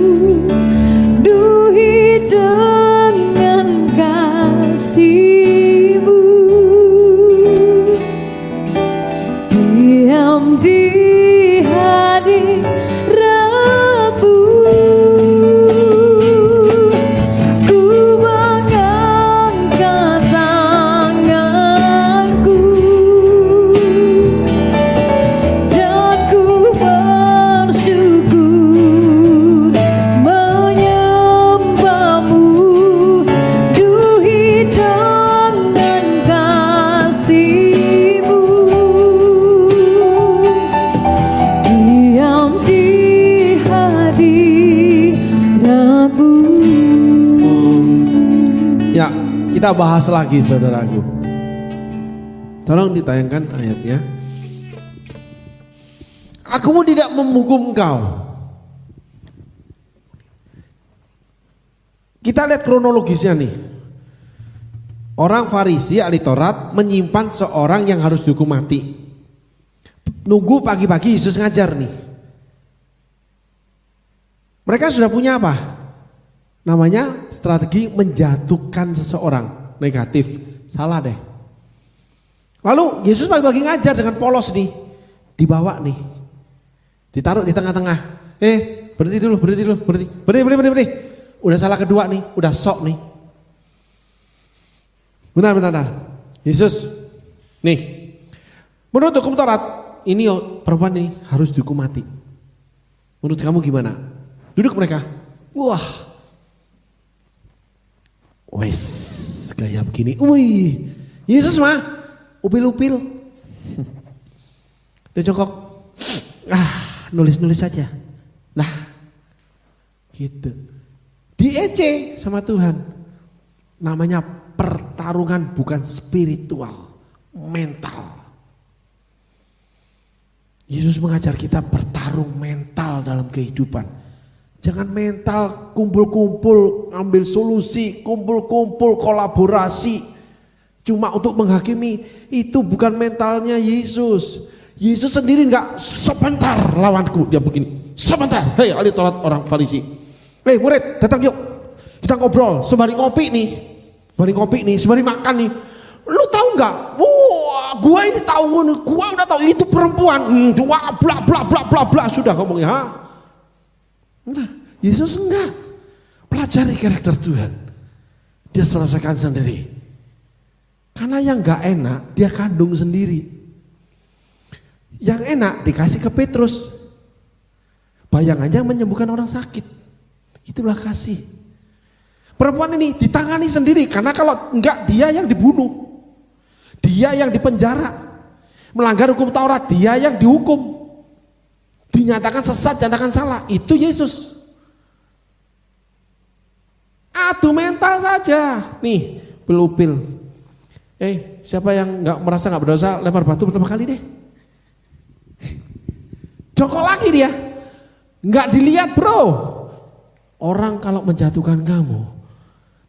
Duhi dengan kasih-Mu, diam di hadirat-Mu. Ku mengangkat tanganku dan ku bersyukur menyembah-Mu. Duhi dengan kasih-Mu, diam di hadirat-Mu. Ya, kita bahas lagi saudaraku. Tolong ditayangkan ayatnya. Aku pun tidak menghukum engkau. Kita lihat kronologisnya nih. Orang Farisi ahli Taurat menyimpan seorang yang harus dihukum mati. Nunggu pagi-pagi Yesus ngajar nih. Mereka sudah punya apa? Namanya strategi menjatuhkan seseorang. Negatif, salah deh. Lalu Yesus pagi-pagi ngajar dengan polos nih. Dibawa nih. Ditaruh di tengah-tengah. Berhenti dulu. Berhenti. Udah salah kedua nih, udah sok nih. Bentar. Yesus, nih. Menurut hukum Taurat, ini perempuan ini harus dihukum mati. Menurut kamu gimana? Duduk mereka. Wah. Wes, kayak begini. Wih, Yesus mah upil-upil. Dia jongkok. Nulis-nulis saja. Nah, gitu. Diece sama Tuhan. Namanya pertarungan bukan spiritual, mental. Yesus mengajar kita bertarung mental dalam kehidupan. Jangan mental kumpul-kumpul, ambil solusi, kumpul-kumpul, kolaborasi. Cuma untuk menghakimi, itu bukan mentalnya Yesus. Yesus sendiri enggak, sebentar lawanku, dia begini, sebentar, hei ahli Taurat orang Farisi, hei murid datang yuk, kita ngobrol, sembari ngopi nih, sembari makan nih, lu tahu nggak? Wah, gua ini tahu, gua udah tahu itu perempuan, wah bla bla bla bla bla, sudah ngomongnya, ha? Nah, Yesus enggak, pelajari karakter Tuhan, dia selesaikan sendiri, karena yang nggak enak dia kandung sendiri. Yang enak dikasih ke Petrus. Bayangannya menyembuhkan orang sakit. Itulah kasih. Perempuan ini ditangani sendiri karena kalau enggak dia yang dibunuh. Dia yang dipenjara. Melanggar hukum Taurat, dia yang dihukum. Dinyatakan sesat, dinyatakan salah. Itu Yesus. Adu mental saja. Nih, pelupil. Siapa yang merasa nggak berdosa lempar batu pertama kali deh. Jongkok lagi dia, nggak dilihat bro. Orang kalau menjatuhkan kamu,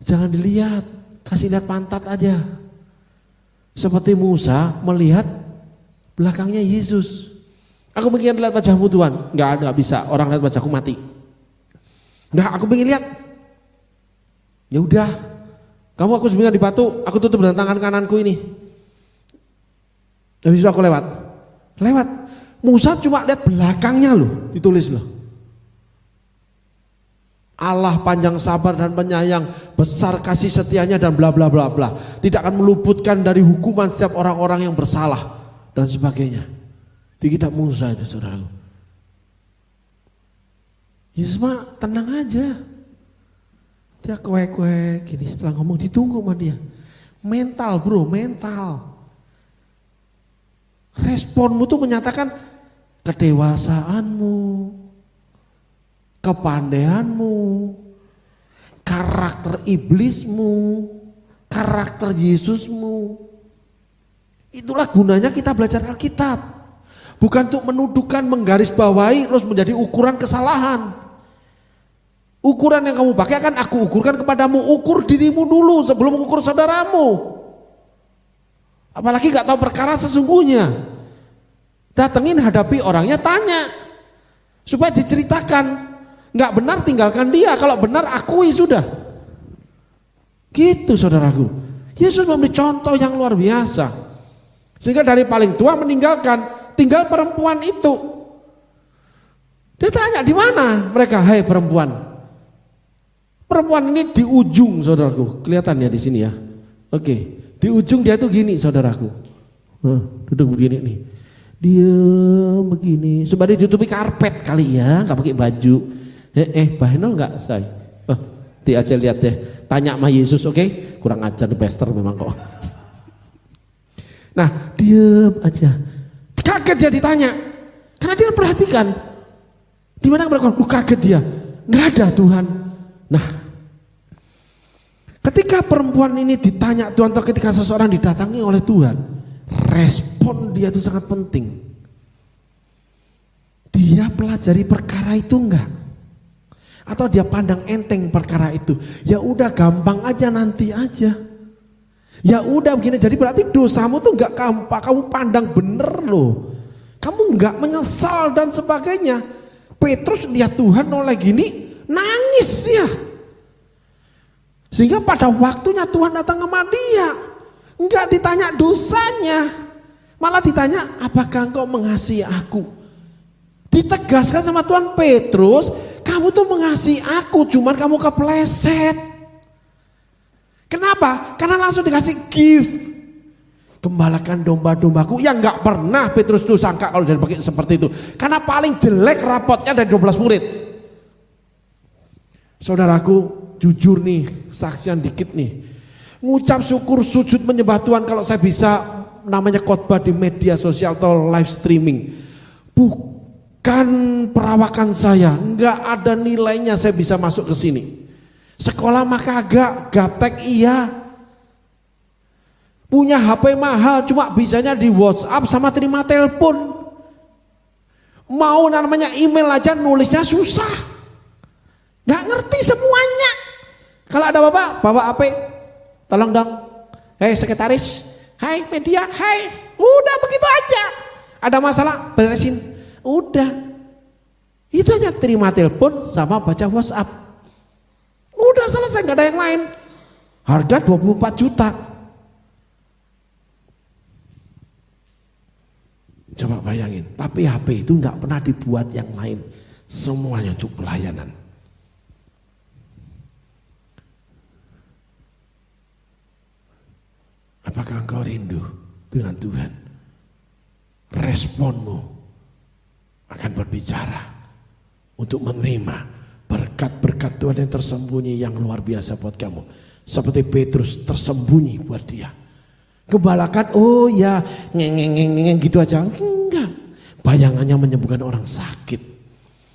jangan dilihat, kasih lihat pantat aja. Seperti Musa melihat belakangnya Yesus. Aku pengen lihat wajahmu Tuhan, nggak bisa. Orang lihat wajahku mati. Nggak, aku pengen lihat. Ya udah, kamu aku sembunyikan di batu, aku tutup dengan tangan kananku ini. Habis itu aku lewat. Musa cuma lihat belakangnya loh, ditulis loh. Allah panjang sabar dan penyayang, besar kasih setianya dan bla bla bla bla. Tidak akan meluputkan dari hukuman setiap orang-orang yang bersalah dan sebagainya. Di kitab Musa itu saudaraku. Yesus mah tenang aja. Dia kue-kue gini setelah ngomong ditunggu sama dia. Mental bro, mental. Responmu tuh menyatakan kedewasaanmu, kepandaianmu, karakter iblismu, karakter Yesusmu. Itulah gunanya kita belajar Alkitab. Bukan untuk menuduhkan, menggarisbawahi terus menjadi ukuran kesalahan. Ukuran yang kamu pakai akan aku ukurkan kepadamu. Ukur dirimu dulu sebelum ukur saudaramu. Apalagi gak tahu perkara sesungguhnya. Datengin, hadapi orangnya, tanya supaya diceritakan. Nggak benar tinggalkan dia, kalau benar akui sudah. Gitu saudaraku. Yesus memberi contoh yang luar biasa. Sehingga dari paling tua meninggalkan, tinggal perempuan itu. Dia tanya di mana mereka, hai perempuan. Perempuan ini di ujung saudaraku, kelihatan ya di sini ya. Oke, di ujung dia tuh gini saudaraku. Duduk begini nih. Dia begini, sembari ditutupi karpet kali ya, nggak pakai baju. Bahenol nggak say? Ti aja lihat deh, tanya sama Yesus, oke? Kurang ajar nih pastor memang kok. Nah, diem aja. Kaget dia ditanya, karena dia perhatikan. Di mana mereka? Kaget dia, nggak ada Tuhan. Nah, ketika perempuan ini ditanya Tuhan, atau ketika seseorang didatangi oleh Tuhan, respon dia itu sangat penting. Dia pelajari perkara itu enggak? Atau dia pandang enteng perkara itu? Ya udah gampang aja, nanti aja. Ya udah begini, jadi berarti dosamu tuh enggak gampang, kamu pandang bener loh. Kamu enggak menyesal dan sebagainya. Petrus lihat Tuhan oleh gini, nangis dia. Sehingga pada waktunya Tuhan datang sama dia. Enggak ditanya dosanya, malah ditanya apakah engkau mengasihi aku. Ditegaskan sama Tuhan, Petrus, kamu tuh mengasihi aku, cuman kamu kepleset. Kenapa? Karena langsung dikasih gift. Gembalakan domba-dombaku, yang enggak pernah Petrus tuh sangka kalau dia pakai seperti itu. Karena paling jelek rapotnya dari 12 murid. Saudaraku, jujur nih, kesaksian dikit nih. Ngucap syukur, sujud menyembah Tuhan kalau saya bisa namanya khotbah di media sosial atau live streaming. Bukan perawakan saya, nggak ada nilainya saya bisa masuk ke sini. Sekolah mah kagak, gaptek iya. Punya HP mahal, cuma bisanya di WhatsApp sama terima telepon. Mau namanya email aja nulisnya susah. Nggak ngerti semuanya. Kalau ada bapak, bawa HP. Tolong dong, hei sekretaris, hai media, hai, udah begitu aja. Ada masalah, beresin. Udah. Itu hanya terima telepon sama baca WhatsApp. Udah selesai, nggak ada yang lain. Harga 24 juta. Coba bayangin, tapi HP itu nggak pernah dibuat yang lain. Semuanya untuk pelayanan. Apakah engkau rindu dengan Tuhan? Responmu akan berbicara untuk menerima berkat-berkat Tuhan yang tersembunyi yang luar biasa buat kamu. Seperti Petrus tersembunyi buat dia. Kebalakan, oh ya, ngeng gitu aja. Enggak. Bayangannya menyembuhkan orang sakit.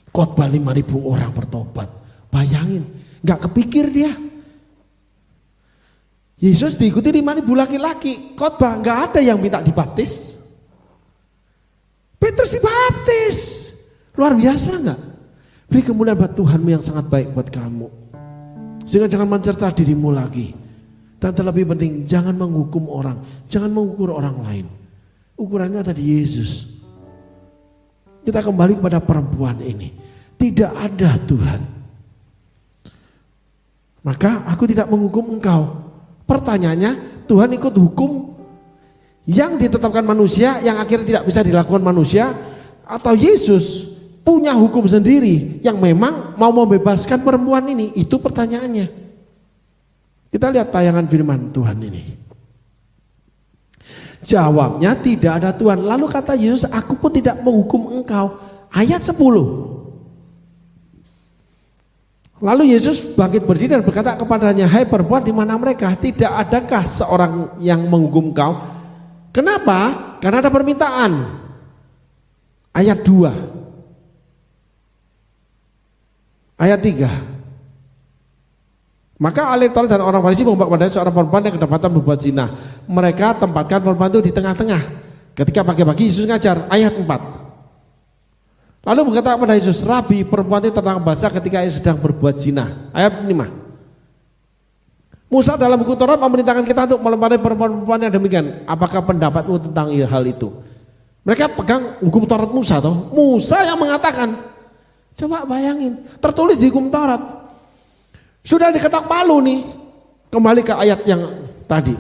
Khotbah 5.000 orang bertobat. Bayangin, enggak kepikir dia. Yesus diikuti 5.000 laki-laki. Khotbah, enggak ada yang minta dibaptis. Petrus dibaptis. Luar biasa enggak? Beri kemuliaan buat Tuhanmu yang sangat baik buat kamu. Sehingga jangan mencerca dirimu lagi. Dan terlebih penting, jangan menghukum orang, jangan mengukur orang lain. Ukurannya tadi Yesus. Kita kembali kepada perempuan ini. Tidak ada Tuhan. Maka aku tidak menghukum engkau. Pertanyaannya, Tuhan ikut hukum yang ditetapkan manusia, yang akhirnya tidak bisa dilakukan manusia, atau Yesus punya hukum sendiri yang memang mau membebaskan perempuan ini? Itu pertanyaannya. Kita lihat tayangan firman Tuhan ini. Jawabnya, tidak ada Tuhan. Lalu kata Yesus, aku pun tidak menghukum engkau. Ayat 10. Lalu Yesus bangkit berdiri dan berkata kepadanya, hai perempuan, di mana mereka? Tidak adakah seorang yang menghukum kau? Kenapa? Karena ada permintaan. Ayat 2. Ayat 3. Maka ahli Taurat dan orang Farisi membawa kepadanya seorang perempuan yang kedapatan berbuat zina. Mereka tempatkan perempuan itu di tengah-tengah. Ketika pagi-pagi Yesus ngajar, ayat 4. Lalu berkata kepada Yesus, Rabi, perempuan itu tertangkap basah ketika ia sedang berbuat zina. Ayat 5. Musa dalam buku Taurat memerintahkan kita untuk melempari perempuan-perempuan yang demikian. Apakah pendapatmu tentang hal itu? Mereka pegang hukum Taurat Musa toh. Musa yang mengatakan. Coba bayangin, tertulis di hukum Taurat. Sudah diketok palu nih. Kembali ke ayat yang tadi.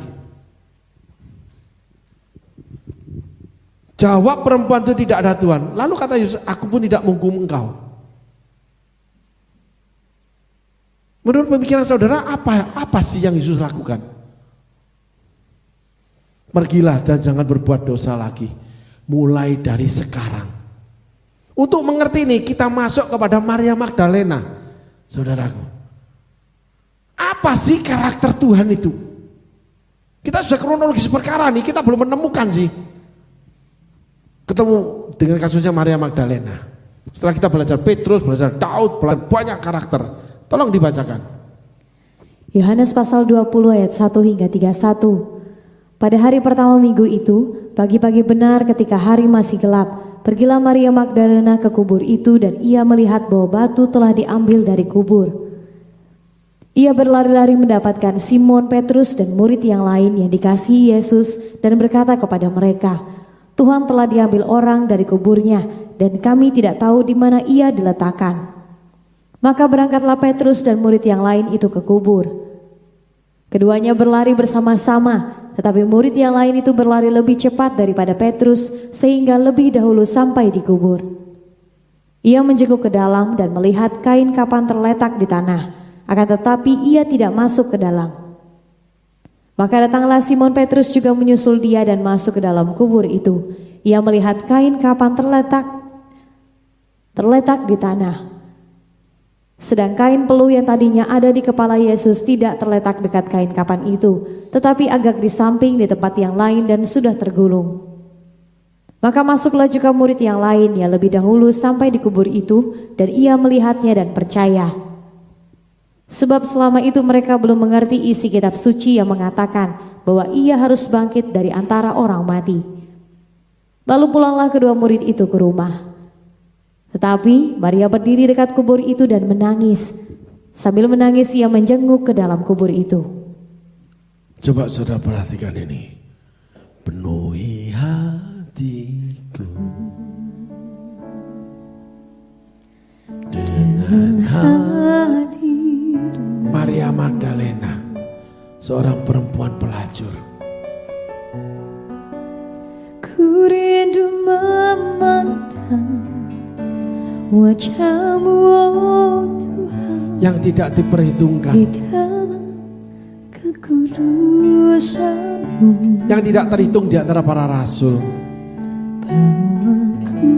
Jawab perempuan itu tidak ada Tuhan. Lalu kata Yesus, aku pun tidak menghukum engkau. Menurut pemikiran saudara, apa sih yang Yesus lakukan? Pergilah dan jangan berbuat dosa lagi. Mulai dari sekarang. Untuk mengerti ini, kita masuk kepada Maria Magdalena. Saudaraku. Apa sih karakter Tuhan itu? Kita sudah kronologis perkara nih, kita belum menemukan sih. Ketemu dengan kasusnya Maria Magdalena. Setelah kita belajar Petrus, belajar Daud, belajar banyak karakter. Tolong dibacakan. Yohanes pasal 20 ayat 1 hingga 31. Pada hari pertama minggu itu, pagi-pagi benar ketika hari masih gelap, pergilah Maria Magdalena ke kubur itu dan ia melihat bahwa batu telah diambil dari kubur. Ia berlari-lari mendapatkan Simon Petrus dan murid yang lain yang dikasihi Yesus dan berkata kepada mereka, Tuhan telah diambil orang dari kuburnya dan kami tidak tahu di mana ia diletakkan. Maka berangkatlah Petrus dan murid yang lain itu ke kubur. Keduanya berlari bersama-sama, tetapi murid yang lain itu berlari lebih cepat daripada Petrus sehingga lebih dahulu sampai di kubur. Ia menjenguk ke dalam dan melihat kain kapan terletak di tanah. Akan tetapi ia tidak masuk ke dalam. Maka datanglah Simon Petrus juga menyusul dia dan masuk ke dalam kubur itu. Ia melihat kain kapan terletak di tanah. Sedang kain peluh yang tadinya ada di kepala Yesus tidak terletak dekat kain kapan itu, tetapi agak di samping di tempat yang lain dan sudah tergulung. Maka masuklah juga murid yang lain yang lebih dahulu sampai di kubur itu dan ia melihatnya dan percaya. Sebab selama itu mereka belum mengerti isi kitab suci yang mengatakan bahwa ia harus bangkit dari antara orang mati. Lalu pulanglah kedua murid itu ke rumah. Tetapi Maria berdiri dekat kubur itu dan menangis. Sambil menangis ia menjenguk ke dalam kubur itu. Coba saudara perhatikan ini. Penuhi hatiku seorang perempuan pelacur. Ku rindu memandang wajah-Mu, oh Tuhan, yang tidak diperhitungkan, di dalam kekudusan-Mu, yang tidak terhitung di antara para rasul. bawaku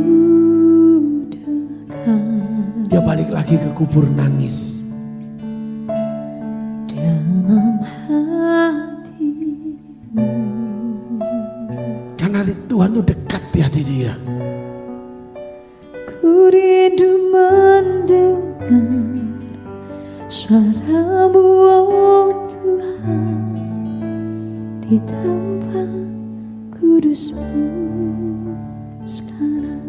dekat Dia balik lagi ke kubur nangis. dalam hati-Mu. Karena Tuhan itu dekat di hati dia. Ku rindu mendengar suara-Mu, oh Tuhan, di tempat kudus-Mu sekarang.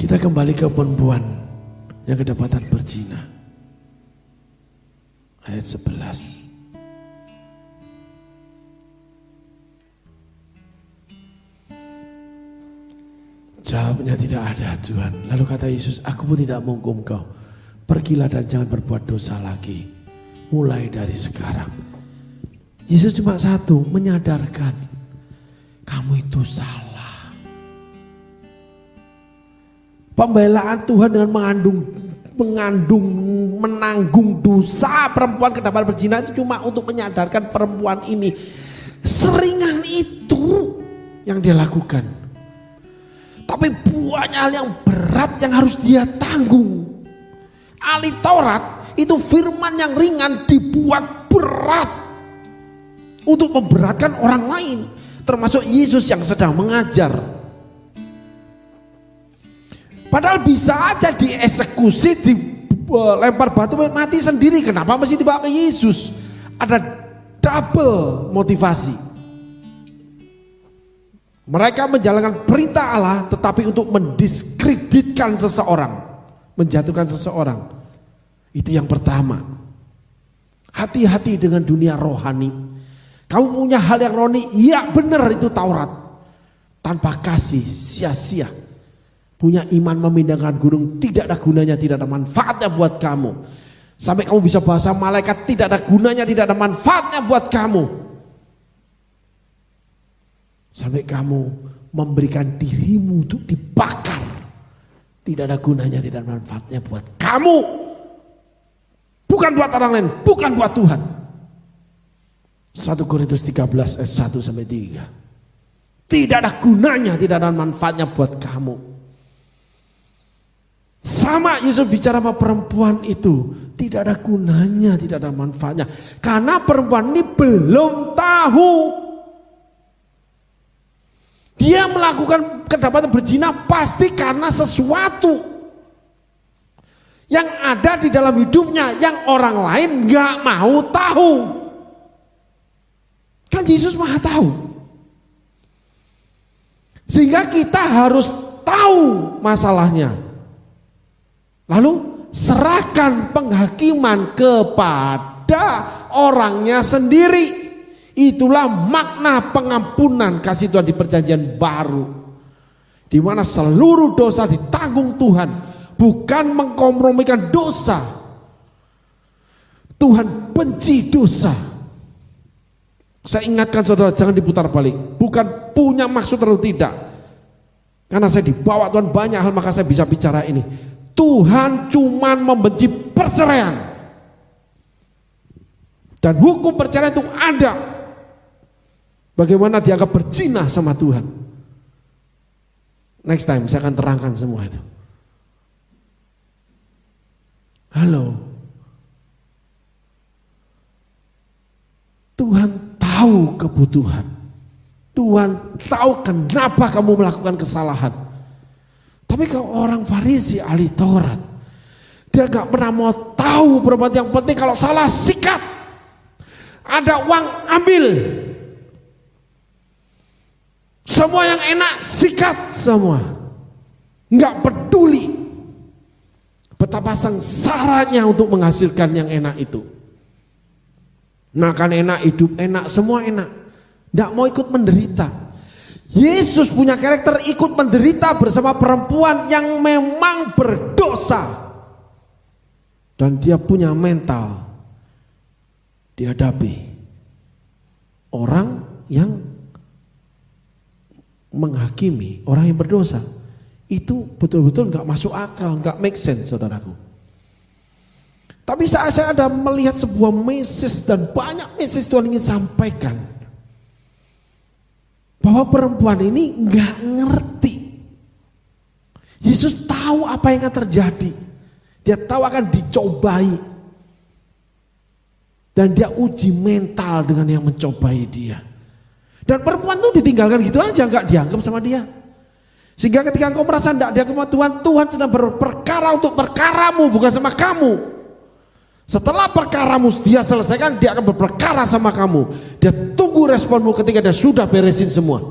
Kita kembali ke perempuan yang kedapatan berzina. Ayat 11. Jawabnya, tidak ada Tuhan. Lalu kata Yesus, aku pun tidak menghukum kau. Pergilah dan jangan berbuat dosa lagi. Mulai dari sekarang. Yesus cuma satu, menyadarkan. Kamu itu salah. Pembelaan Tuhan dengan menanggung dosa perempuan kedapatan berzina itu cuma untuk menyadarkan perempuan ini. Seringan itu yang dia lakukan. Tapi banyak hal yang berat yang harus dia tanggung. Ahli Taurat itu firman yang ringan dibuat berat untuk memberatkan orang lain, termasuk Yesus yang sedang mengajar. Padahal bisa aja dieksekusi, dilempar batu mati sendiri. Kenapa mesti dibawa ke Yesus? Ada double motivasi. Mereka menjalankan perintah Allah tetapi untuk mendiskreditkan seseorang, menjatuhkan seseorang. Itu yang pertama. Hati-hati dengan dunia rohani. Kamu punya hal yang rohani, iya benar itu Taurat. Tanpa kasih, sia-sia. Punya iman memindahkan gunung, tidak ada gunanya, tidak ada manfaatnya buat kamu. Sampai kamu bisa bahasa malaikat, tidak ada gunanya, tidak ada manfaatnya buat kamu. Sampai kamu memberikan dirimu untuk dibakar, tidak ada gunanya, tidak ada manfaatnya buat kamu. Bukan buat orang lain, bukan buat Tuhan. 1 Korintus 13 ayat 1-3. Tidak ada gunanya, tidak ada manfaatnya buat kamu. Sama Yesus bicara sama perempuan itu, tidak ada gunanya, tidak ada manfaatnya. Karena perempuan ini belum tahu. Dia melakukan kedapatan berzina pasti karena sesuatu yang ada di dalam hidupnya yang orang lain gak mau tahu. Kan Yesus Maha tahu. Sehingga kita harus tahu masalahnya. Lalu serahkan penghakiman kepada orangnya sendiri. Itulah makna pengampunan kasih Tuhan di perjanjian baru, di mana seluruh dosa ditanggung Tuhan, bukan mengkompromikan dosa. Tuhan benci dosa. Saya ingatkan saudara, jangan diputar balik. Bukan punya maksud atau tidak, karena saya dibawa Tuhan banyak hal, maka saya bisa bicara ini. Tuhan cuman membenci perceraian, dan hukum perceraian itu ada. Bagaimana dianggap berzina sama Tuhan. Next time saya akan terangkan semua itu. Halo. Tuhan tahu kebutuhan. Tuhan tahu kenapa kamu melakukan kesalahan. Tapi kalau orang Farisi ahli Taurat, dia gak pernah mau tahu perbuatan. Yang penting kalau salah sikat. Ada uang ambil. Semua yang enak sikat semua. Enggak peduli betapa sengsaranya untuk menghasilkan yang enak itu. Makan enak, hidup enak, semua enak. Enggak mau ikut menderita. Yesus punya karakter ikut menderita bersama perempuan yang memang berdosa. Dan dia punya mental dihadapi orang yang menghakimi orang yang berdosa. Itu betul-betul gak masuk akal, gak make sense saudaraku. Tapi saat saya ada melihat sebuah message dan banyak message Tuhan ingin sampaikan, bahwa perempuan ini gak ngerti. Yesus tahu apa yang akan terjadi. Dia tahu akan dicobai. Dan dia uji mental dengan yang mencobai dia. Dan perempuan itu ditinggalkan gitu aja, gak dianggap sama dia. Sehingga ketika engkau merasa tidak dianggap sama Tuhan, Tuhan sedang berperkara untuk perkaramu, bukan sama kamu. Setelah perkaramu dia selesaikan, dia akan berperkara sama kamu. Dia tunggu responmu ketika dia sudah beresin semua.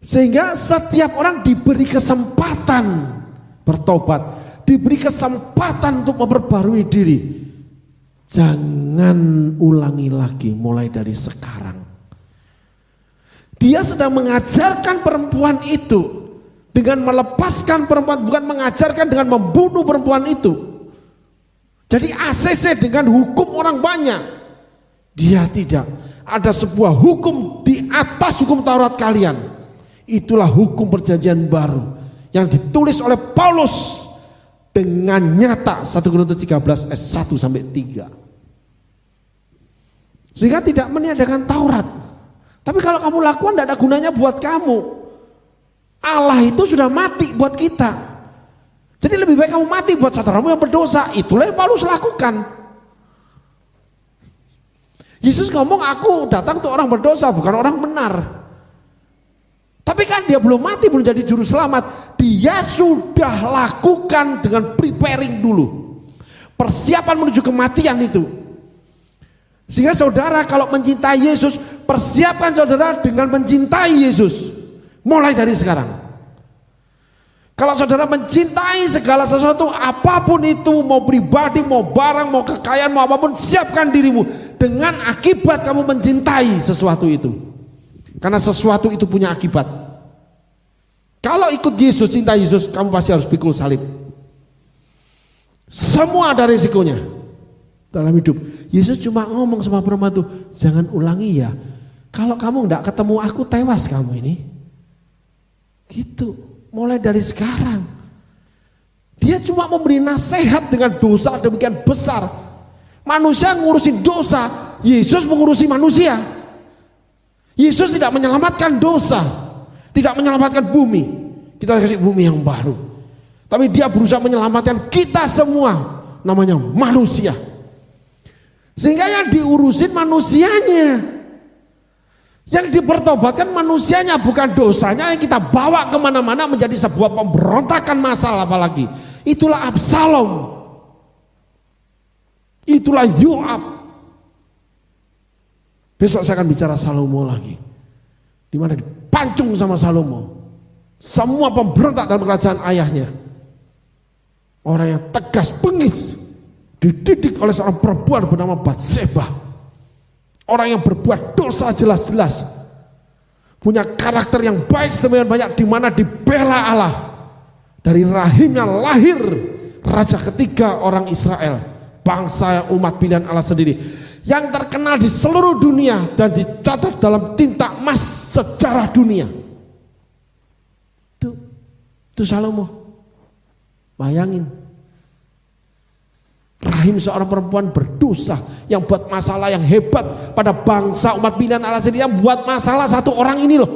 Sehingga setiap orang diberi kesempatan bertobat, diberi kesempatan untuk memperbarui diri. Jangan ulangi lagi mulai dari sekarang. Dia sedang mengajarkan perempuan itu dengan melepaskan perempuan, bukan mengajarkan dengan membunuh perempuan itu. Jadi ACC dengan hukum orang banyak. Dia tidak. Ada sebuah hukum di atas hukum Taurat kalian. Itulah hukum perjanjian baru yang ditulis oleh Paulus dengan nyata 1 Korintus 13 ayat 1 sampai 3. Sehingga tidak meniadakan Taurat. Tapi kalau kamu lakukan tidak ada gunanya buat kamu. Allah itu sudah mati buat kita. Jadi lebih baik kamu mati buat saudaramu yang berdosa. Itulah yang Paulus lakukan. Yesus ngomong, aku datang untuk orang berdosa, bukan orang benar. Tapi kan dia belum mati, belum jadi juru selamat. Dia sudah lakukan dengan preparing dulu. Persiapan menuju kematian itu. Sehingga saudara kalau mencintai Yesus, persiapkan saudara dengan mencintai Yesus. Mulai dari sekarang. Kalau saudara mencintai segala sesuatu, apapun itu, mau pribadi, mau barang, mau kekayaan, mau apapun, siapkan dirimu dengan akibat kamu mencintai sesuatu itu. Karena sesuatu itu punya akibat. Kalau ikut Yesus, cinta Yesus, kamu pasti harus pikul salib. Semua ada risikonya dalam hidup. Yesus cuma ngomong sama perempuan itu, jangan ulangi ya. Kalau kamu enggak ketemu aku, tewas kamu ini. Gitu. Mulai dari sekarang. Dia cuma memberi nasihat dengan dosa demikian besar. Manusia ngurusin dosa, Yesus mengurusi manusia. Yesus tidak menyelamatkan dosa, tidak menyelamatkan bumi. Kita kasih bumi yang baru. Tapi dia berusaha menyelamatkan kita semua, namanya manusia. Sehingga yang diurusin manusianya. Yang dipertobatkan manusianya, bukan dosanya yang kita bawa kemana-mana menjadi sebuah pemberontakan masalah. Apalagi itulah Absalom, itulah Yoab. Besok saya akan bicara Salomo lagi, di mana dipancung sama Salomo semua pemberontak dalam kerajaan ayahnya. Orang yang tegas, bengis, dididik oleh seorang perempuan bernama Batseba. Orang yang berbuat dosa jelas-jelas, punya karakter yang baik sedemikian banyak, di mana dibela Allah. Dari rahimnya lahir raja ketiga orang Israel, bangsa umat pilihan Allah sendiri, yang terkenal di seluruh dunia dan dicatat dalam tinta emas sejarah dunia. Itu Salomo. Bayangin. Rahim seorang perempuan berdosa yang buat masalah yang hebat pada bangsa umat pilihan Allah sendiri, yang buat masalah satu orang ini loh,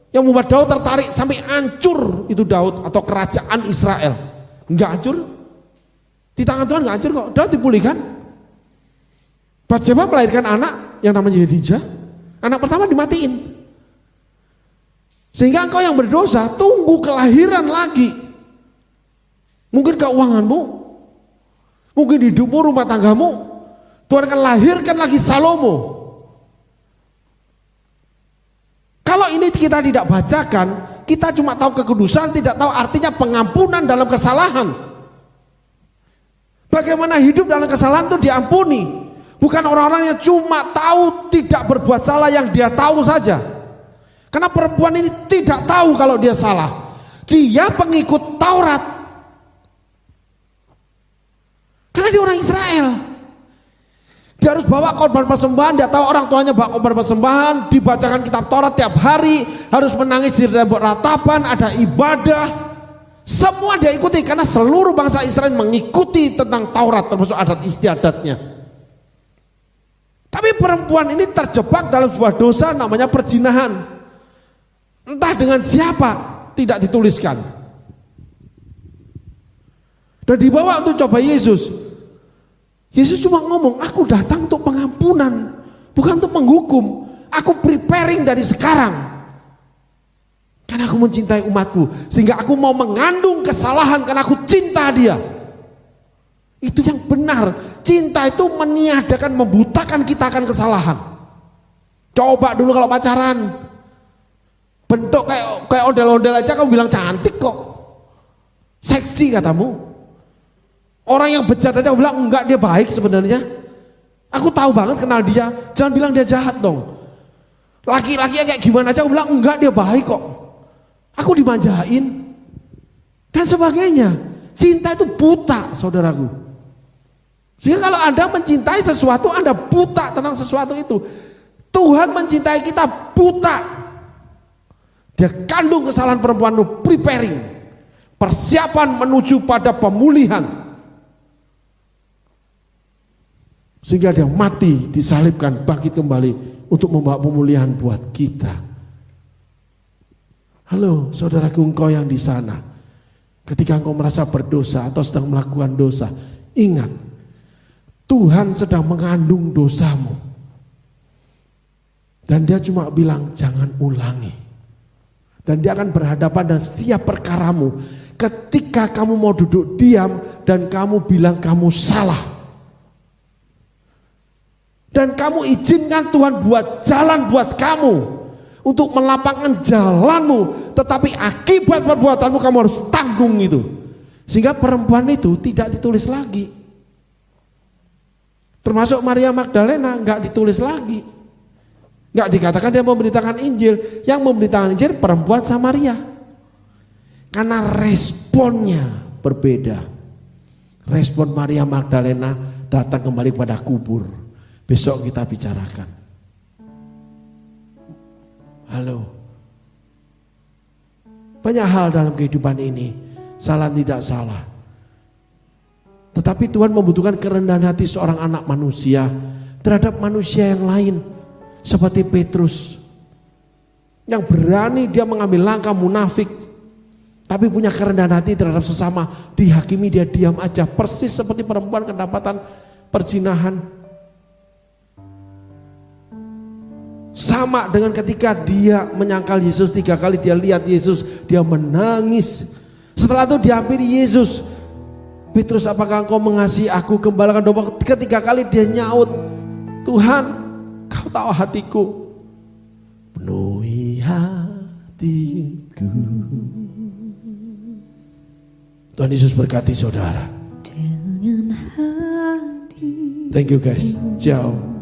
yang membuat Daud tertarik sampai hancur itu Daud atau kerajaan Israel. Enggak hancur, di tangan Tuhan enggak hancur kok. Daud dipulihkan. Batseba melahirkan anak yang namanya Yedijah, anak pertama dimatiin. Sehingga engkau yang berdosa tunggu kelahiran lagi. Mungkin keuanganmu, mungkin hidupmu, rumah tanggamu, Tuhan akan lahirkan lagi Salomo. Kalau ini kita tidak bacakan, kita cuma tahu kekudusan, tidak tahu artinya pengampunan dalam kesalahan. Bagaimana hidup dalam kesalahan itu diampuni. Bukan orang-orang yang cuma tahu tidak berbuat salah yang dia tahu saja. Karena perempuan ini tidak tahu kalau dia salah. Dia pengikut Taurat. Karena dia orang Israel. Dia harus bawa korban persembahan, dia tahu orang tuanya bawa korban persembahan, dibacakan kitab Taurat tiap hari, harus menangis di tembok ratapan, ada ibadah. Semua dia ikuti karena seluruh bangsa Israel mengikuti tentang Taurat termasuk adat istiadatnya. Tapi perempuan ini terjebak dalam sebuah dosa namanya perzinahan. Entah dengan siapa tidak dituliskan. Dan dibawa untuk coba Yesus. Yesus cuma ngomong, aku datang untuk pengampunan, bukan untuk menghukum. Aku preparing dari sekarang. Karena aku mencintai umatku, sehingga aku mau mengandung kesalahan karena aku cinta dia. Itu yang benar. Cinta itu meniadakan, membutakan kita akan kesalahan. Coba dulu kalau pacaran, bentuk kayak ondel-ondel aja kamu bilang cantik kok, seksi katamu. Orang yang bejat aja bilang enggak, dia baik sebenarnya. Aku tahu banget kenal dia, jangan bilang dia jahat dong. Laki-laki yang kayak gimana aja aku bilang enggak, dia baik kok. Aku dimanjain dan sebagainya. Cinta itu buta, saudaraku. Sehingga kalau Anda mencintai sesuatu, Anda buta tentang sesuatu itu. Tuhan mencintai kita buta. Dia kandung kesalahan perempuan itu, preparing, persiapan menuju pada pemulihan. Sehingga dia mati, disalibkan, bangkit kembali untuk membawa pemulihan buat kita. Halo saudaraku, engkau yang di sana, ketika engkau merasa berdosa atau sedang melakukan dosa, ingat, Tuhan sedang mengandung dosamu. Dan dia cuma bilang jangan ulangi. Dan dia akan berhadapan dengan setiap perkaramu. Ketika kamu mau duduk diam dan kamu bilang kamu salah. Dan kamu izinkan Tuhan buat jalan buat kamu, untuk melapangkan jalanmu, tetapi akibat perbuatanmu kamu harus tanggung itu. Sehingga perempuan itu tidak ditulis lagi. Termasuk Maria Magdalena nggak ditulis lagi. Nggak dikatakan dia memberitakan Injil. Yang memberitakan Injil perempuan Samaria. Karena responnya berbeda. Respon Maria Magdalena datang kembali pada kubur. Besok kita bicarakan. Halo. Banyak hal dalam kehidupan ini, salah tidak salah. Tetapi Tuhan membutuhkan kerendahan hati seorang anak manusia terhadap manusia yang lain. Seperti Petrus. Yang berani dia mengambil langkah munafik. Tapi punya kerendahan hati terhadap sesama. Dihakimi dia diam aja. Persis seperti perempuan kedapatan perzinahan. Sama dengan ketika dia menyangkal Yesus 3 kali, dia lihat Yesus, dia menangis. Setelah itu dihampiri Yesus. Petrus, apakah engkau mengasihi aku? Gembalakan domba. Ketiga kali dia nyaut, Tuhan, kau tahu hatiku. Penuhi hatiku. Tuhan Yesus berkati saudara. Thank you guys. Ciao.